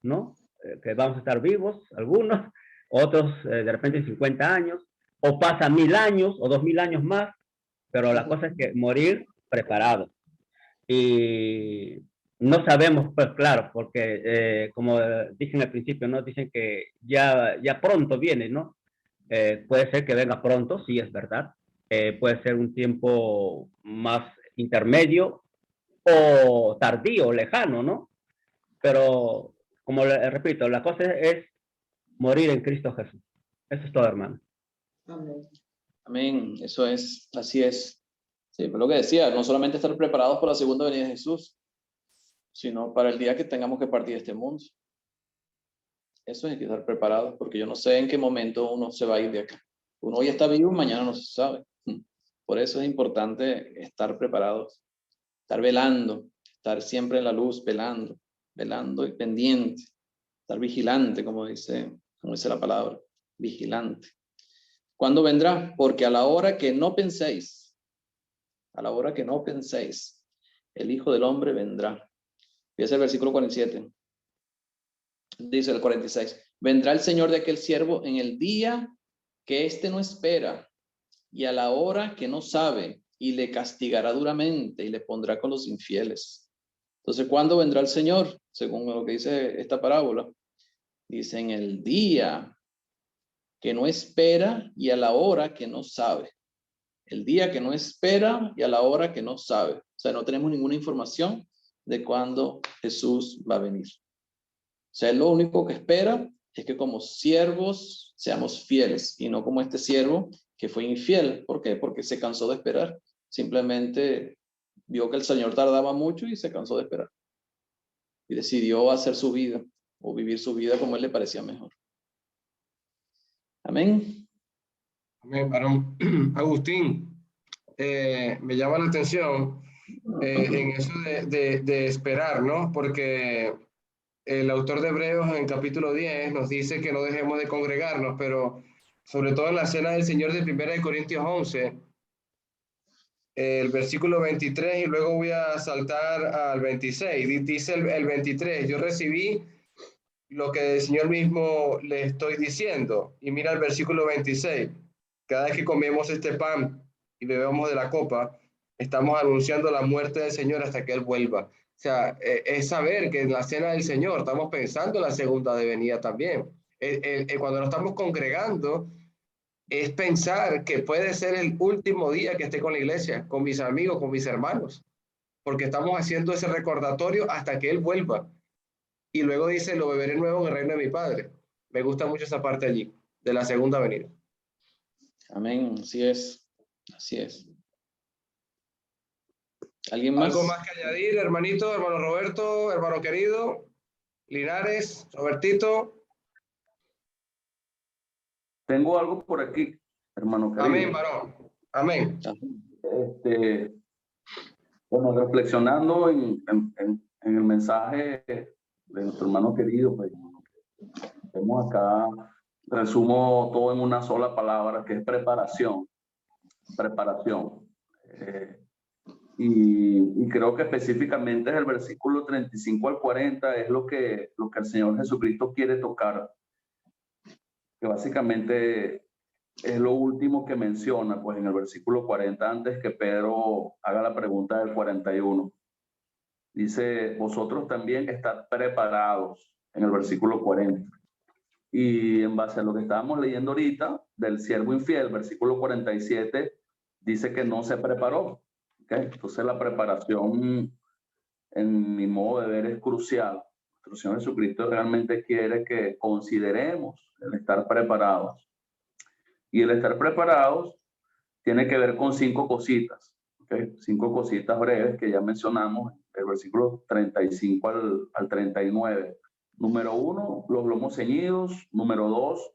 ¿no? Que vamos a estar vivos, algunos, otros de repente en 50 años, o pasa 1000 años o 2000 años más, pero la cosa es que morir preparado. Y no sabemos, pues claro, porque como dicen al principio, ¿no? Dicen que ya pronto viene, ¿no? Puede ser que venga pronto, sí, es verdad. Puede ser un tiempo más intermedio o tardío, lejano, ¿no? Pero, como le repito, la cosa es morir en Cristo Jesús. Eso es todo, hermano. Amén. Amén, eso es, así es. Sí, pero lo que decía, no solamente estar preparados para la segunda venida de Jesús, sino para el día que tengamos que partir de este mundo. Eso es que estar preparados, porque yo no sé en qué momento uno se va a ir de acá. Uno hoy está vivo, mañana no se sabe. Por eso es importante estar preparados, estar velando, estar siempre en la luz, velando y pendiente, estar vigilante, como dice la palabra, vigilante. ¿Cuándo vendrá? Porque a la hora que no penséis, el Hijo del Hombre vendrá. Fíjese el versículo 47. Dice el 46. Vendrá el Señor de aquel siervo en el día que éste no espera y a la hora que no sabe, y le castigará duramente y le pondrá con los infieles. Entonces, ¿cuándo vendrá el Señor? Según lo que dice esta parábola. Dice, en el día que no espera y a la hora que no sabe. El día que no espera y a la hora que no sabe. O sea, no tenemos ninguna información de cuándo Jesús va a venir. O sea, lo único que espera es que como siervos seamos fieles y no como este siervo que fue infiel. ¿Por qué? Porque se cansó de esperar. Simplemente vio que el Señor tardaba mucho y se cansó de esperar. Y decidió hacer su vida o vivir su vida como él le parecía mejor. Amén. Amén, varón. Agustín, me llama la atención en eso de esperar, ¿no? Porque el autor de Hebreos en el capítulo 10 nos dice que no dejemos de congregarnos, pero sobre todo en la cena del Señor de 1 Corintios 11, el versículo 23, y luego voy a saltar al 26. Dice el 23, yo recibí lo que el Señor mismo le estoy diciendo. Y mira el versículo 26, cada vez que comemos este pan y bebemos de la copa, estamos anunciando la muerte del Señor hasta que Él vuelva. O sea, es saber que en la cena del Señor estamos pensando en la segunda venida también. Cuando nos estamos congregando, es pensar que puede ser el último día que esté con la iglesia, con mis amigos, con mis hermanos, porque estamos haciendo ese recordatorio hasta que Él vuelva. Y luego dice, lo beberé nuevo en el reino de mi Padre. Me gusta mucho esa parte allí, de la segunda venida. Amén, así es, así es. ¿Alguien más? ¿Algo más que añadir, hermanito, hermano Roberto, hermano querido, Linares, Robertito? Tengo algo por aquí, hermano querido. Amén, varón. Amén. Bueno, reflexionando en el mensaje de nuestro hermano querido, pues, vemos acá, resumo todo en una sola palabra, que es preparación. Preparación. Y creo que específicamente es el versículo 35 al 40, es lo que el Señor Jesucristo quiere tocar, que básicamente es lo último que menciona, pues en el versículo 40, antes que Pedro haga la pregunta del 41. Dice, vosotros también estad preparados, en el versículo 40. Y en base a lo que estábamos leyendo ahorita, del siervo infiel, versículo 47, dice que no se preparó. ¿Okay? Entonces la preparación, en mi modo de ver, es crucial. Nuestro Señor Jesucristo realmente quiere que consideremos el estar preparados. Y el estar preparados tiene que ver con 5 cositas. ¿Okay? 5 cositas breves que ya mencionamos, el versículo 35 al 39. Número 1, los lomos ceñidos. Número 2,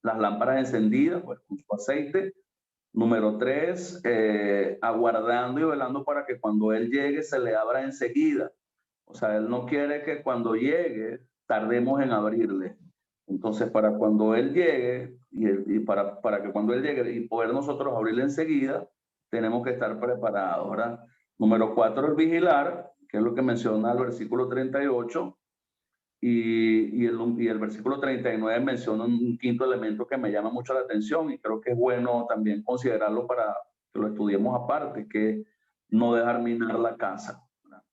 las lámparas encendidas, pues, con su aceite. Número 3, aguardando y velando para que cuando Él llegue se le abra enseguida. O sea, Él no quiere que cuando llegue tardemos en abrirle. Entonces, para cuando Él llegue y para que cuando Él llegue y poder nosotros abrirle enseguida, tenemos que estar preparados, ¿verdad? Número 4 es vigilar, que es lo que menciona el versículo 38. Y el versículo 39 menciona un quinto elemento que me llama mucho la atención y creo que es bueno también considerarlo para que lo estudiemos aparte, que es no dejar minar la casa,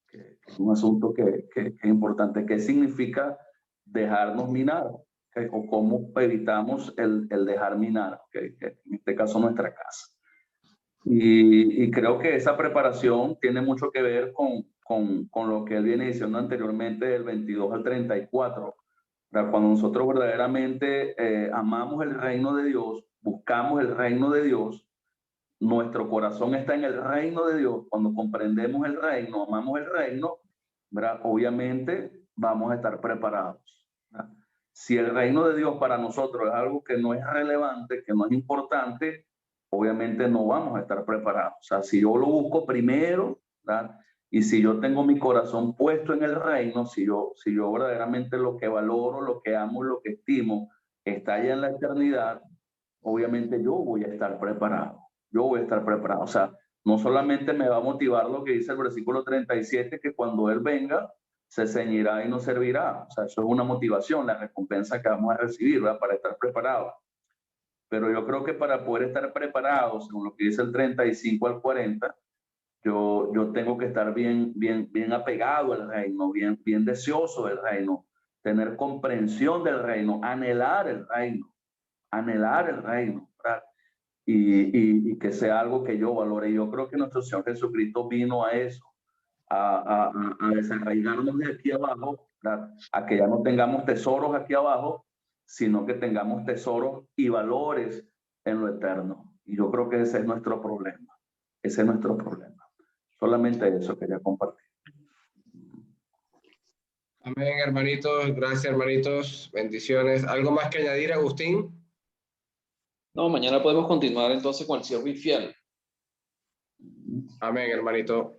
que es un asunto que es importante. ¿Qué significa dejarnos minar? O cómo evitamos el dejar minar, que en este caso nuestra casa. Y creo que esa preparación tiene mucho que ver con lo que él viene diciendo anteriormente del 22 al 34. Cuando nosotros verdaderamente amamos el reino de Dios, buscamos el reino de Dios, nuestro corazón está en el reino de Dios. Cuando comprendemos el reino, amamos el reino, ¿verdad? Obviamente vamos a estar preparados, ¿verdad? Si el reino de Dios para nosotros es algo que no es relevante, que no es importante, obviamente no vamos a estar preparados. O sea, si yo lo busco primero, ¿verdad? Y si yo tengo mi corazón puesto en el reino, si yo verdaderamente lo que valoro, lo que amo, lo que estimo, está allá en la eternidad, obviamente yo voy a estar preparado. Yo voy a estar preparado. O sea, no solamente me va a motivar lo que dice el versículo 37, que cuando Él venga, se ceñirá y nos servirá. O sea, eso es una motivación, la recompensa que vamos a recibir, ¿verdad? Para estar preparados. Pero yo creo que para poder estar preparados, según lo que dice el 35 al 40, yo tengo que estar bien apegado al reino, bien deseoso del reino, tener comprensión del reino, anhelar el reino, ¿verdad? Y que sea algo que yo valore. Yo creo que nuestro Señor Jesucristo vino a eso, a desarraigarnos de aquí abajo, ¿verdad? A que ya no tengamos tesoros aquí abajo, sino que tengamos tesoros y valores en lo eterno. Y yo creo que ese es nuestro problema. Ese es nuestro problema. Solamente eso quería compartir. Amén, hermanitos. Gracias, hermanitos. Bendiciones. ¿Algo más que añadir, Agustín? No, mañana podemos continuar entonces con el siervo infiel. Amén, hermanito.